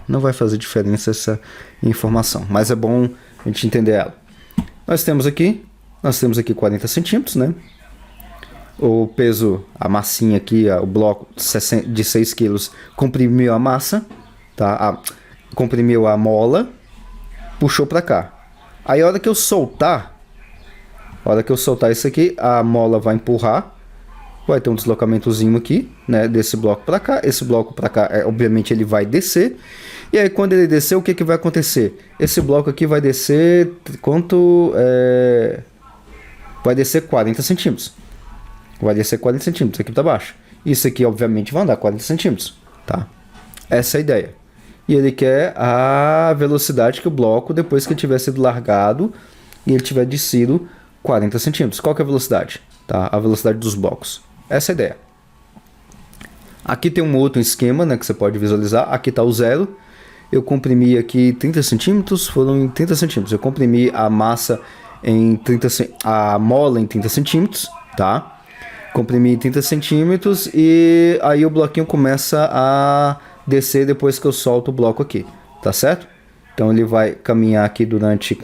Speaker 1: Não vai fazer diferença essa informação, mas é bom a gente entender ela. Nós temos aqui 40 centímetros, né? O peso, a massinha aqui, o bloco de 6 kg comprimiu a massa, tá? Comprimiu a mola, puxou para cá. Aí a hora que eu soltar isso aqui, a mola vai empurrar. Vai ter um deslocamentozinho aqui, né, desse bloco para cá. Esse bloco para cá, obviamente, ele vai descer. E aí, quando ele descer, o que vai acontecer? Esse bloco aqui vai descer vai descer 40 centímetros. Vai descer 40 centímetros aqui para baixo. Isso aqui, obviamente, vai andar 40 centímetros. Tá? Essa é a ideia. E ele quer a velocidade que o bloco, depois que ele tiver sido largado e ele tiver descido 40 centímetros. Qual que é a velocidade? Tá? A velocidade dos blocos. Essa é a ideia. Aqui tem um outro esquema, né, que você pode visualizar. Aqui está o zero. Eu comprimi aqui 30 centímetros, foram em 30 centímetros. Eu comprimi a massa a mola em 30 centímetros, tá? Comprimi em 30 centímetros e aí o bloquinho começa a descer depois que eu solto o bloco aqui, tá certo? Então ele vai caminhar aqui durante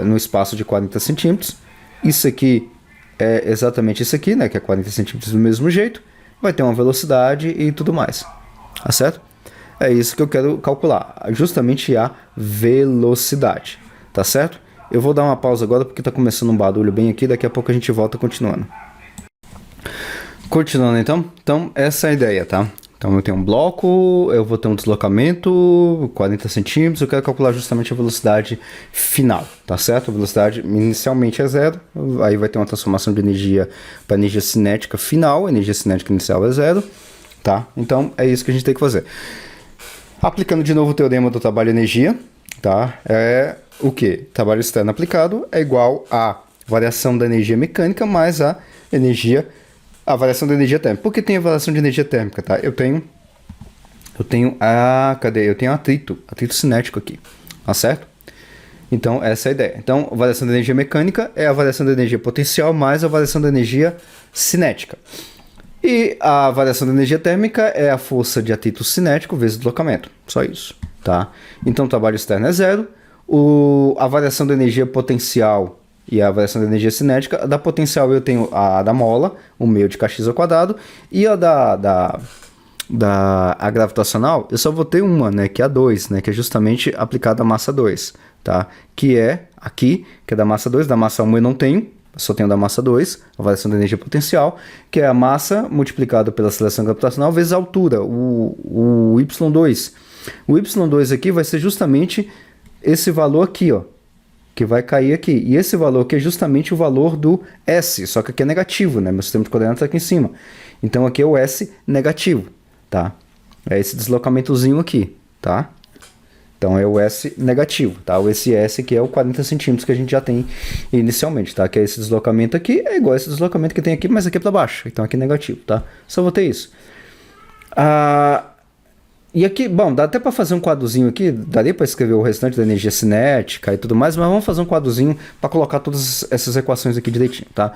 Speaker 1: no espaço de 40 centímetros. Isso aqui é exatamente isso aqui, né, que é 40 centímetros do mesmo jeito. Vai ter uma velocidade e tudo mais, tá certo? É isso que eu quero calcular, justamente a velocidade, tá certo? Eu vou dar uma pausa agora porque está começando um barulho bem aqui, daqui a pouco a gente volta continuando. Continuando então essa é a ideia, tá? Então eu tenho um bloco, eu vou ter um deslocamento, 40 centímetros, eu quero calcular justamente a velocidade final, tá certo? A velocidade inicialmente é zero, aí vai ter uma transformação de energia para energia cinética final, a energia cinética inicial é zero, tá? Então é isso que a gente tem que fazer. Aplicando de novo o teorema do trabalho-energia, tá? É o que? Trabalho externo aplicado é igual a variação da energia mecânica mais a variação da energia térmica. Por que tem a variação de energia térmica, tá? Eu tenho atrito cinético aqui, tá certo? Então, essa é a ideia. Então, a variação da energia mecânica é a variação da energia potencial mais a variação da energia cinética. E a variação da energia térmica é a força de atrito cinético vezes deslocamento. Só isso, tá? Então, o trabalho externo é zero. A variação da energia potencial e a variação da energia cinética. Da potencial eu tenho a da mola, o meio de kx ao quadrado. E a a gravitacional, eu só vou ter uma, né? Que é a 2, né? Que é justamente aplicada à massa 2, tá? Que é aqui, que é da massa 2. Da massa 1 eu não tenho. Só tenho da massa 2, a variação da energia potencial, que é a massa multiplicada pela aceleração gravitacional vezes a altura, o y2. O y2 aqui vai ser justamente esse valor aqui, ó, que vai cair aqui. E esse valor aqui é justamente o valor do S, só que aqui é negativo, né? Meu sistema de coordenadas está aqui em cima. Então aqui é o S negativo, tá? É esse deslocamentozinho aqui, tá? Então é o S negativo, tá? Esse S aqui é o 40 centímetros que a gente já tem inicialmente, tá? Que é esse deslocamento aqui, é igual a esse deslocamento que tem aqui, mas aqui é para baixo. Então aqui é negativo, tá? Só vou ter isso. E aqui, bom, dá até para fazer um quadrozinho aqui, daria para escrever o restante da energia cinética e tudo mais, mas vamos fazer um quadrozinho para colocar todas essas equações aqui direitinho, tá?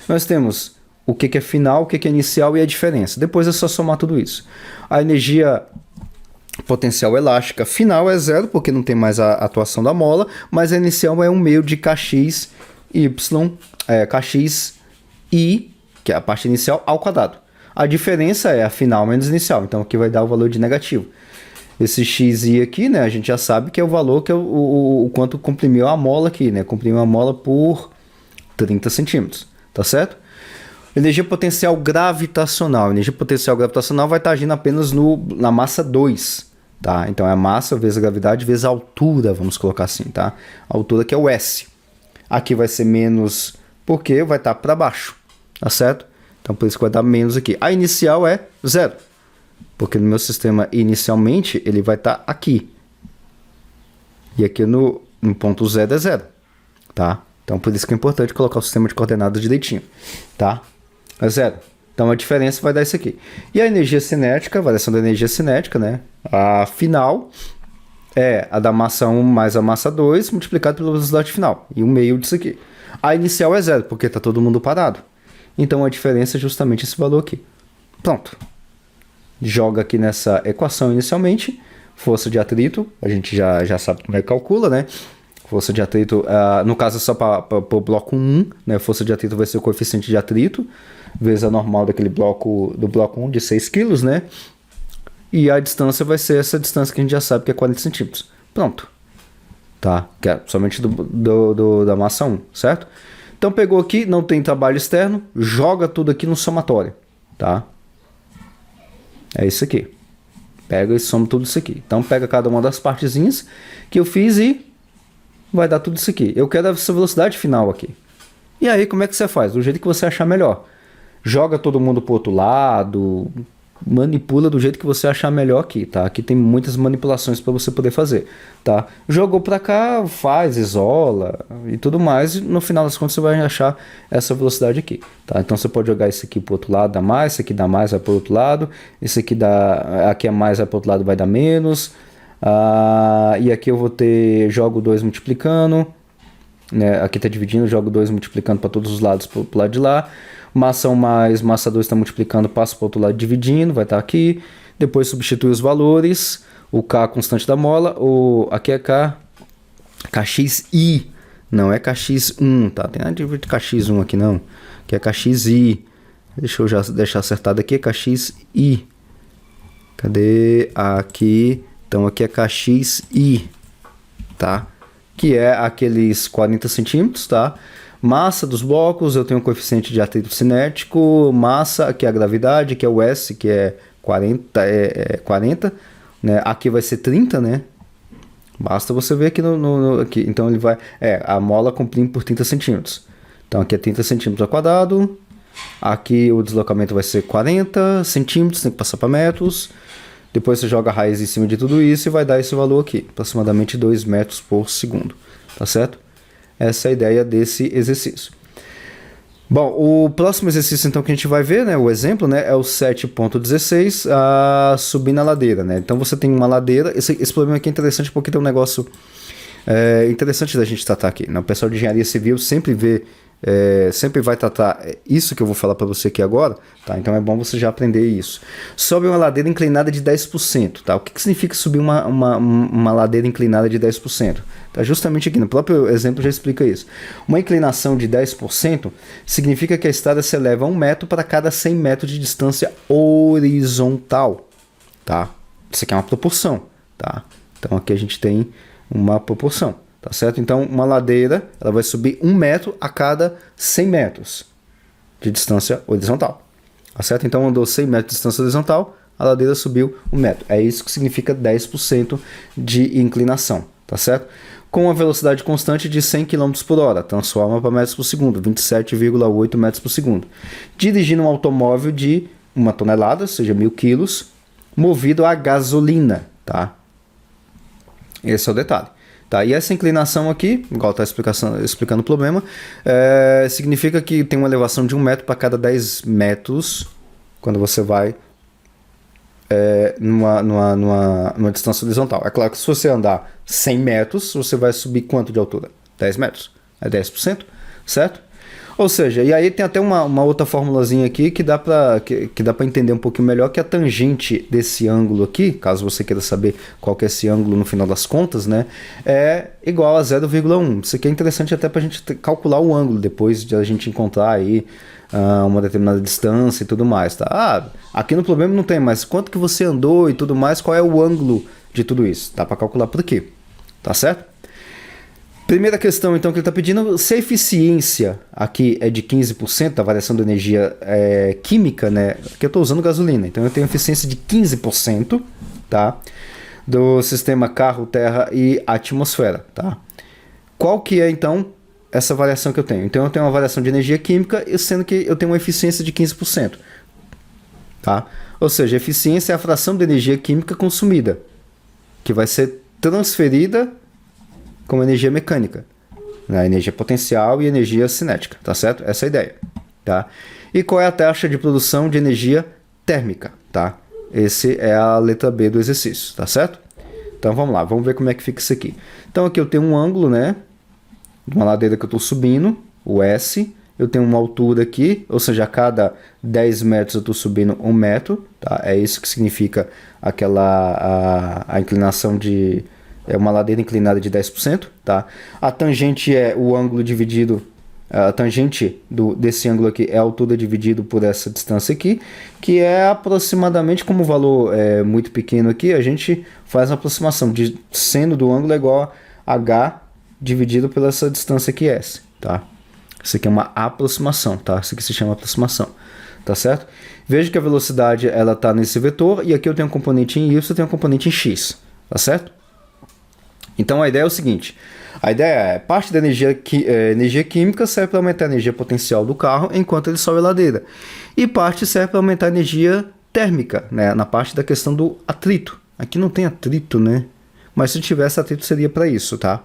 Speaker 1: Nós temos o que é final, o que é inicial e a diferença. Depois é só somar tudo isso. A energia potencial elástica final é zero, porque não tem mais a atuação da mola, mas a inicial é um meio de kx i, que é a parte inicial, ao quadrado. A diferença é a final menos inicial, então aqui vai dar o valor de negativo. Esse xi aqui, né, a gente já sabe que é o valor que é o quanto comprimiu a mola aqui, né, comprimiu a mola por 30 centímetros, tá certo? Energia potencial gravitacional. Energia potencial gravitacional vai estar agindo apenas na massa 2, tá? Então é a massa vezes a gravidade vezes a altura, vamos colocar assim, tá? A altura que é o S. Aqui vai ser menos porque vai estar para baixo, tá certo? Então por isso que vai dar menos aqui. A inicial é zero, porque no meu sistema inicialmente ele vai estar aqui. E aqui no ponto zero é zero, tá? Então por isso que é importante colocar o sistema de coordenadas direitinho, tá? É zero. Então a diferença vai dar isso aqui. E a energia cinética, a variação da energia cinética, né? A final é a da massa 1 mais a massa 2 multiplicado pela velocidade final. E o meio disso aqui. A inicial é zero, porque está todo mundo parado. Então a diferença é justamente esse valor aqui. Pronto. Joga aqui nessa equação inicialmente. Força de atrito, a gente já sabe como é que calcula, né? Força de atrito, no caso é só para o bloco 1, né? Força de atrito vai ser o coeficiente de atrito, vezes a normal do bloco 1 de 6 kg, né? E a distância vai ser essa distância que a gente já sabe que é 40 centímetros. Pronto. Tá? Que é somente da massa 1, certo? Então pegou aqui, não tem trabalho externo, joga tudo aqui no somatório, tá? É isso aqui. Pega e soma tudo isso aqui. Então pega cada uma das partezinhas que eu fiz e vai dar tudo isso aqui. Eu quero essa velocidade final aqui. E aí, como é que você faz? Do jeito que você achar melhor. Joga todo mundo pro outro lado, manipula do jeito que você achar melhor aqui, tá? Aqui tem muitas manipulações para você poder fazer, tá? Jogou para cá, faz, isola e tudo mais, e no final das contas você vai achar essa velocidade aqui, tá? Então você pode jogar esse aqui pro outro lado, dá mais, esse aqui dá mais, vai pro outro lado, esse aqui aqui é mais, vai pro outro lado, vai dar menos. E aqui eu vou ter jogo 2 multiplicando, né? Aqui está dividindo, jogo 2 multiplicando para todos os lados pro lado de lá. Massa 1 mais massa 2 está multiplicando, passa para o outro lado dividindo, vai estar aqui. Depois substitui os valores, o K constante da mola, aqui é kxi, não é kx1, tá? Tem nada de kx1 aqui não, que é kxi. Deixa eu já deixar acertado aqui, kxi. Cadê? Aqui. Então aqui é kxi, tá? Que é aqueles 40 centímetros, tá? Massa dos blocos, eu tenho um coeficiente de atrito cinético, massa, que é a gravidade, que é o S, que é 40, né? Aqui vai ser 30, né? Basta você ver aqui aqui. Então ele vai, a mola comprime por 30 centímetros. Então aqui é 30 centímetros ao quadrado, aqui o deslocamento vai ser 40 centímetros, tem que passar para metros. Depois você joga a raiz em cima de tudo isso e vai dar esse valor aqui, aproximadamente 2 metros por segundo, tá certo? Essa é a ideia desse exercício. Bom, o próximo exercício então que a gente vai ver, né, o exemplo, né, é o 7.16, subir na ladeira, né? Então você tem uma ladeira, esse problema aqui é interessante porque tem um negócio É interessante da gente tratar aqui, né? O pessoal de engenharia civil sempre sempre vai tratar isso que eu vou falar para você aqui agora, tá? Então é bom você já aprender isso. Sobe uma ladeira inclinada de 10%, tá? O que significa subir uma ladeira inclinada de 10%? Tá justamente aqui, no próprio exemplo já explica isso. Uma inclinação de 10% significa que a estrada se eleva 1 metro para cada 100 metros de distância horizontal, tá? Isso aqui é uma proporção, tá? Então aqui a gente tem uma proporção, tá certo? Então uma ladeira ela vai subir 1 metro a cada 100 metros de distância horizontal, tá certo? Então andou 100 metros de distância horizontal, a ladeira subiu 1 metro. É isso que significa 10% de inclinação, tá certo? Com uma velocidade constante de 100 km por hora, transforma para metros por segundo, 27,8 metros por segundo. Dirigindo um automóvel de 1 tonelada, ou seja, 1.000 quilos, movido a gasolina, tá? Esse é o detalhe. Tá, e essa inclinação aqui, igual está explicando o problema, significa que tem uma elevação de 1 metro para cada 10 metros quando você vai numa distância horizontal. É claro que se você andar 100 metros, você vai subir quanto de altura? 10 metros. É 10%, certo? Ou seja, e aí tem até uma outra formulazinha aqui que dá para entender um pouquinho melhor, que a tangente desse ângulo aqui, caso você queira saber qual que é esse ângulo no final das contas, né, é igual a 0,1. Isso aqui é interessante até para a gente calcular o ângulo depois de a gente encontrar aí uma determinada distância e tudo mais, tá? Aqui no problema não tem, mas quanto que você andou e tudo mais, qual é o ângulo de tudo isso? Dá para calcular por aqui, tá certo? Primeira questão, então, que ele está pedindo, se a eficiência aqui é de 15%, a variação da energia química, né? Aqui eu estou usando gasolina, então eu tenho eficiência de 15%, tá? Do sistema carro, terra e atmosfera, tá? Qual que é, então, essa variação que eu tenho? Então eu tenho uma variação de energia química, sendo que eu tenho uma eficiência de 15%, tá? Ou seja, a eficiência é a fração de energia química consumida, que vai ser transferida como energia mecânica, né? Energia potencial e energia cinética, tá certo? Essa é a ideia, tá? E qual é a taxa de produção de energia térmica, tá? Esse é a letra B do exercício, tá certo? Então vamos lá, vamos ver como é que fica isso aqui. Então aqui eu tenho um ângulo, né? Uma ladeira que eu estou subindo, o S. Eu tenho uma altura aqui, ou seja, a cada 10 metros eu estou subindo 1 metro, tá? É isso que significa a inclinação de... É uma ladeira inclinada de 10%, tá? A tangente é o ângulo dividido... A tangente desse ângulo aqui é a altura dividido por essa distância aqui, que é aproximadamente, como o valor é muito pequeno aqui, a gente faz uma aproximação de seno do ângulo é igual a H dividido pela essa distância aqui S, tá? Isso aqui é uma aproximação, tá? Isso aqui se chama aproximação, tá certo? Veja que a velocidade ela tá nesse vetor e aqui eu tenho um componente em Y, eu tenho um componente em X, tá certo? Então a ideia é o seguinte, a ideia é, parte da energia química serve para aumentar a energia potencial do carro enquanto ele sobe a ladeira. E parte serve para aumentar a energia térmica, né, na parte da questão do atrito. Aqui não tem atrito, né? Mas se tivesse atrito seria para isso, tá?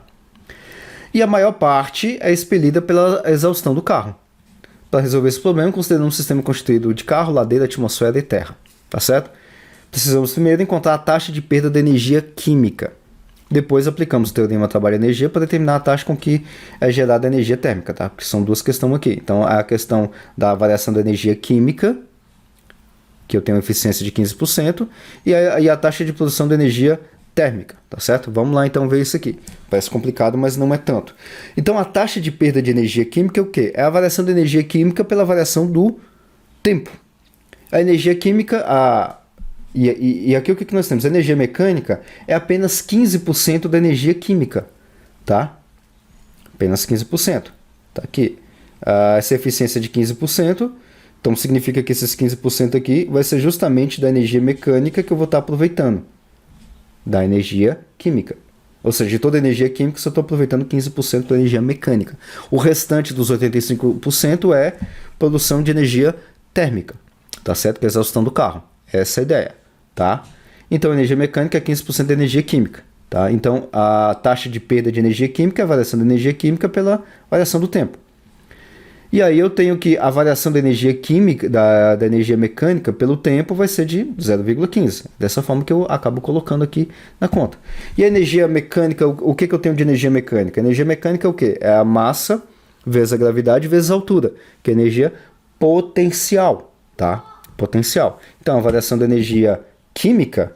Speaker 1: E a maior parte é expelida pela exaustão do carro. Para resolver esse problema, considerando um sistema constituído de carro, ladeira, atmosfera e terra, tá certo? Precisamos primeiro encontrar a taxa de perda de energia química. Depois aplicamos o teorema trabalho-energia para determinar a taxa com que é gerada a energia térmica, tá? Porque são duas questões aqui. Então, a questão da variação da energia química, que eu tenho eficiência de 15%, e a taxa de produção de energia térmica, tá certo? Vamos lá então ver isso aqui. Parece complicado, mas não é tanto. Então, a taxa de perda de energia química é o quê? É a variação da energia química pela variação do tempo. A energia química, E aqui o que nós temos? A energia mecânica é apenas 15% da energia química, tá? Apenas 15%. Tá aqui. Essa eficiência de 15%, então significa que esses 15% aqui vai ser justamente da energia mecânica que eu vou estar aproveitando. Da energia química. Ou seja, de toda a energia química, eu só estou aproveitando 15% da energia mecânica. O restante dos 85% é produção de energia térmica, tá certo? Que é a exaustão do carro. Essa é a ideia. Tá? Então, a energia mecânica é 15% da energia química. Tá? Então, a taxa de perda de energia química é a variação da energia química pela variação do tempo. E aí eu tenho que a variação da energia química, da energia mecânica pelo tempo vai ser de 0,15. Dessa forma que eu acabo colocando aqui na conta. E a energia mecânica, o que eu tenho de energia mecânica? A energia mecânica é o quê? É a massa vezes a gravidade vezes a altura, que é energia potencial, tá? Potencial. Então a variação da energia química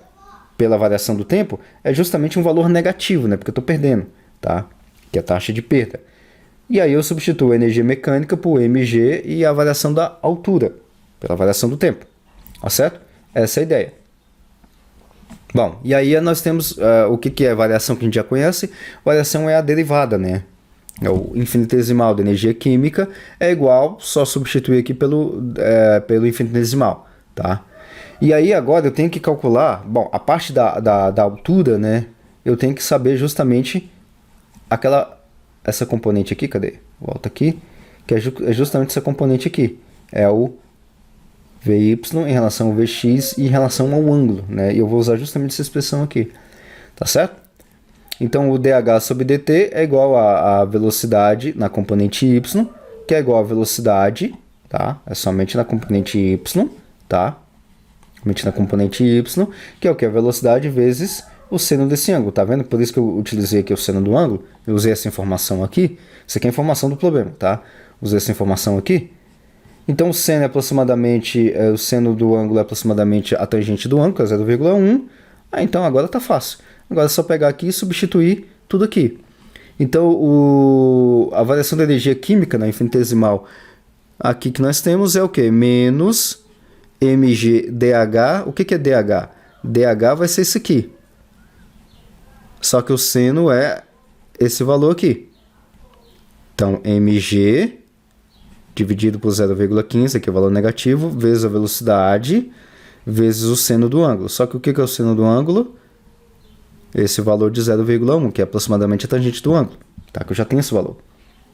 Speaker 1: pela variação do tempo é justamente um valor negativo, né? Porque eu estou perdendo, tá? Que é a taxa de perda. E aí eu substituo a energia mecânica por mg e a variação da altura, pela variação do tempo. Tá certo? Essa é a ideia. Bom, e aí nós temos o que é variação que a gente já conhece. Variação é a derivada, né? É o infinitesimal da energia química é igual, só substituir aqui pelo infinitesimal, tá? E aí agora eu tenho que calcular, bom, a parte da altura, né? Eu tenho que saber justamente essa componente aqui, cadê? Volta aqui, que é justamente essa componente aqui. É o Vy em relação ao Vx e em relação ao ângulo, né? E eu vou usar justamente essa expressão aqui, tá certo? Então o dH sobre dt é igual a velocidade na componente y, que é igual a velocidade, tá? É somente na componente y, tá? Somente na componente y, que é o que? A velocidade vezes o seno desse ângulo, tá vendo? Por isso que eu utilizei aqui o seno do ângulo, eu usei essa informação aqui. Isso aqui é a informação do problema, tá? Usei essa informação aqui. Então o seno é aproximadamente, o seno do ângulo é aproximadamente a tangente do ângulo, que é 0,1. Então agora tá fácil. Agora é só pegar aqui e substituir tudo aqui. Então a variação da energia química na infinitesimal aqui que nós temos é o que? Menos mgdh. O que é dH? dH vai ser isso aqui. Só que o seno é esse valor aqui. Então, mg dividido por 0,15, que é o valor negativo, vezes a velocidade, vezes o seno do ângulo. Só que o que é o seno do ângulo? Esse valor de 0,1, que é aproximadamente a tangente do ângulo. Tá? Que eu já tenho esse valor.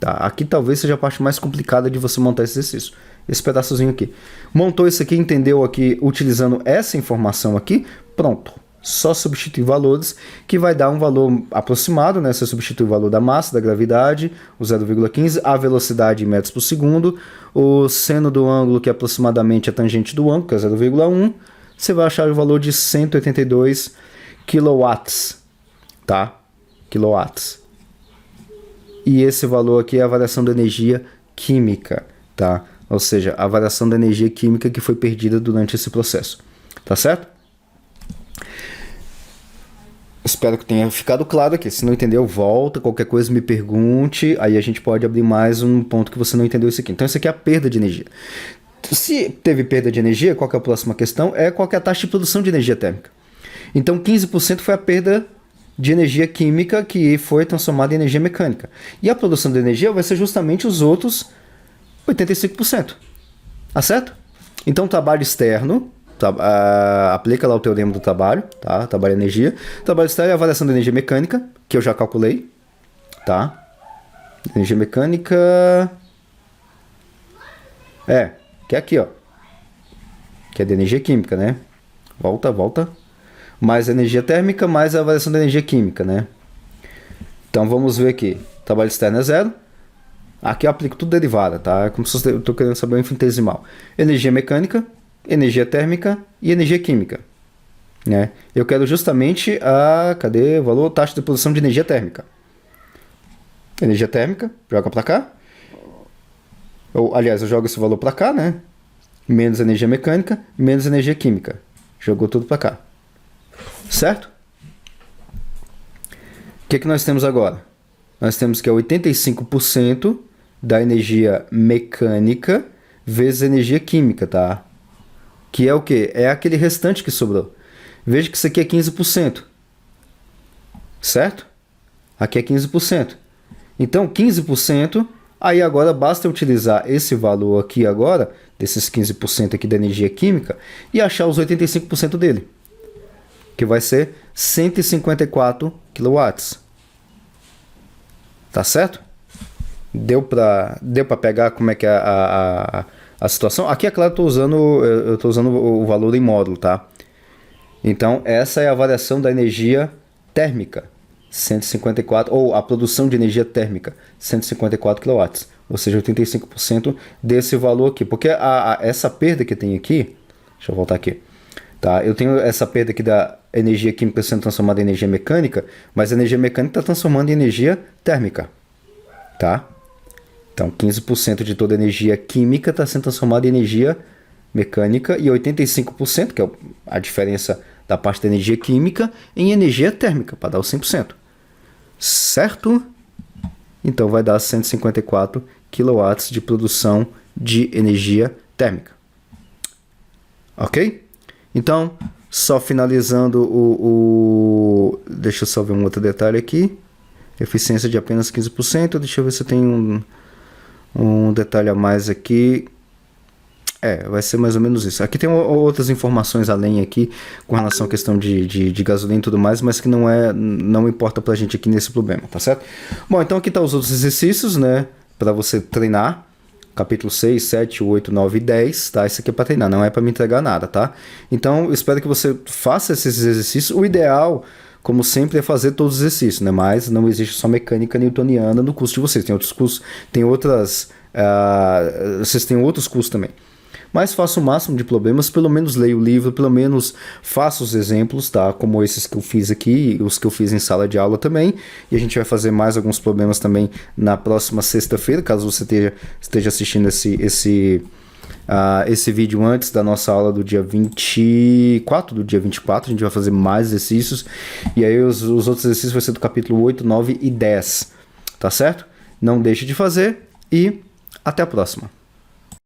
Speaker 1: Tá? Aqui talvez seja a parte mais complicada de você montar esse exercício. Esse pedaçozinho aqui. Montou isso aqui, entendeu aqui, utilizando essa informação aqui, pronto. Só substituir valores, que vai dar um valor aproximado, né? Você substitui o valor da massa, da gravidade, o 0,15, a velocidade em metros por segundo, o seno do ângulo, que é aproximadamente a tangente do ângulo, que é 0,1, você vai achar o valor de 182 kW, tá? Kilowatts. E esse valor aqui é a variação da energia química, tá? Ou seja, a variação da energia química que foi perdida durante esse processo, tá certo? Espero que tenha ficado claro aqui. Se não entendeu, volta. Qualquer coisa me pergunte. Aí a gente pode abrir mais um ponto que você não entendeu isso aqui. Então, isso aqui é a perda de energia. Se teve perda de energia, qual que é a próxima questão? Qual que é a taxa de produção de energia térmica. Então, 15% foi a perda de energia química que foi transformada em energia mecânica. E a produção de energia vai ser justamente os outros 85%. Tá certo? Então, trabalho externo... aplica lá o teorema do trabalho, tá? Trabalho e energia. Trabalho externo é a variação da energia mecânica, que eu já calculei, tá? Energia mecânica... que é aqui, ó. Que é de energia química, né? Volta. Mais energia térmica, mais a variação da energia química, né? Então, vamos ver aqui. Trabalho externo é 0. Aqui eu aplico tudo derivada, tá? É como se eu estou querendo saber o infinitesimal. Energia mecânica, energia térmica e energia química, né? Eu quero justamente cadê o valor? Taxa de produção de energia térmica. Energia térmica, joga para cá. Aliás, eu jogo esse valor para cá, né? Menos energia mecânica, menos energia química. Jogou tudo para cá. Certo? O que nós temos agora? Nós temos que é 85% da energia mecânica vezes energia química, tá? Que é o quê? É aquele restante que sobrou. Veja que isso aqui é 15%. Certo? Aqui é 15%. Então, 15%, aí agora basta utilizar esse valor aqui agora, desses 15% aqui da energia química, e achar os 85% dele. Que vai ser 154 kW. Tá certo? Deu para pegar como é que é a situação? Aqui, é claro, eu estou usando o valor em módulo, tá? Então, essa é a variação da energia térmica, 154, ou a produção de energia térmica, 154 kW. ou seja, 85% desse valor aqui. Porque essa perda que tem aqui, deixa eu voltar aqui, tá? Eu tenho essa perda aqui da energia química sendo transformada em energia mecânica, mas a energia mecânica está transformando em energia térmica, tá? Então, 15% de toda a energia química está sendo transformada em energia mecânica e 85%, que é a diferença da parte da energia química, em energia térmica, para dar os 100%. Certo? Então, vai dar 154 kW de produção de energia térmica. Ok? Então, só finalizando deixa eu só ver um outro detalhe aqui. Eficiência de apenas 15%. Deixa eu ver se tem um detalhe a mais aqui. Vai ser mais ou menos isso. Aqui tem outras informações além aqui com relação à questão de gasolina e tudo mais, mas que não importa pra gente aqui nesse problema, tá certo? Bom, então aqui tá os outros exercícios, né, para você treinar. Capítulo 6, 7, 8, 9 e 10, tá? Isso aqui é para treinar, não é para me entregar nada, tá? Então, eu espero que você faça esses exercícios. O ideal, como sempre, é fazer todos os exercícios, né? Mas não existe só mecânica newtoniana no curso de vocês. Tem outros cursos, vocês têm outros cursos também. Mas faça o máximo de problemas, pelo menos leia o livro, pelo menos faça os exemplos, tá? Como esses que eu fiz aqui, os que eu fiz em sala de aula também. E a gente vai fazer mais alguns problemas também na próxima sexta-feira, caso você esteja assistindo esse vídeo antes da nossa aula do dia 24, a gente vai fazer mais exercícios. E aí os outros exercícios vai ser do capítulo 8, 9 e 10, tá certo? Não deixe de fazer e até a próxima.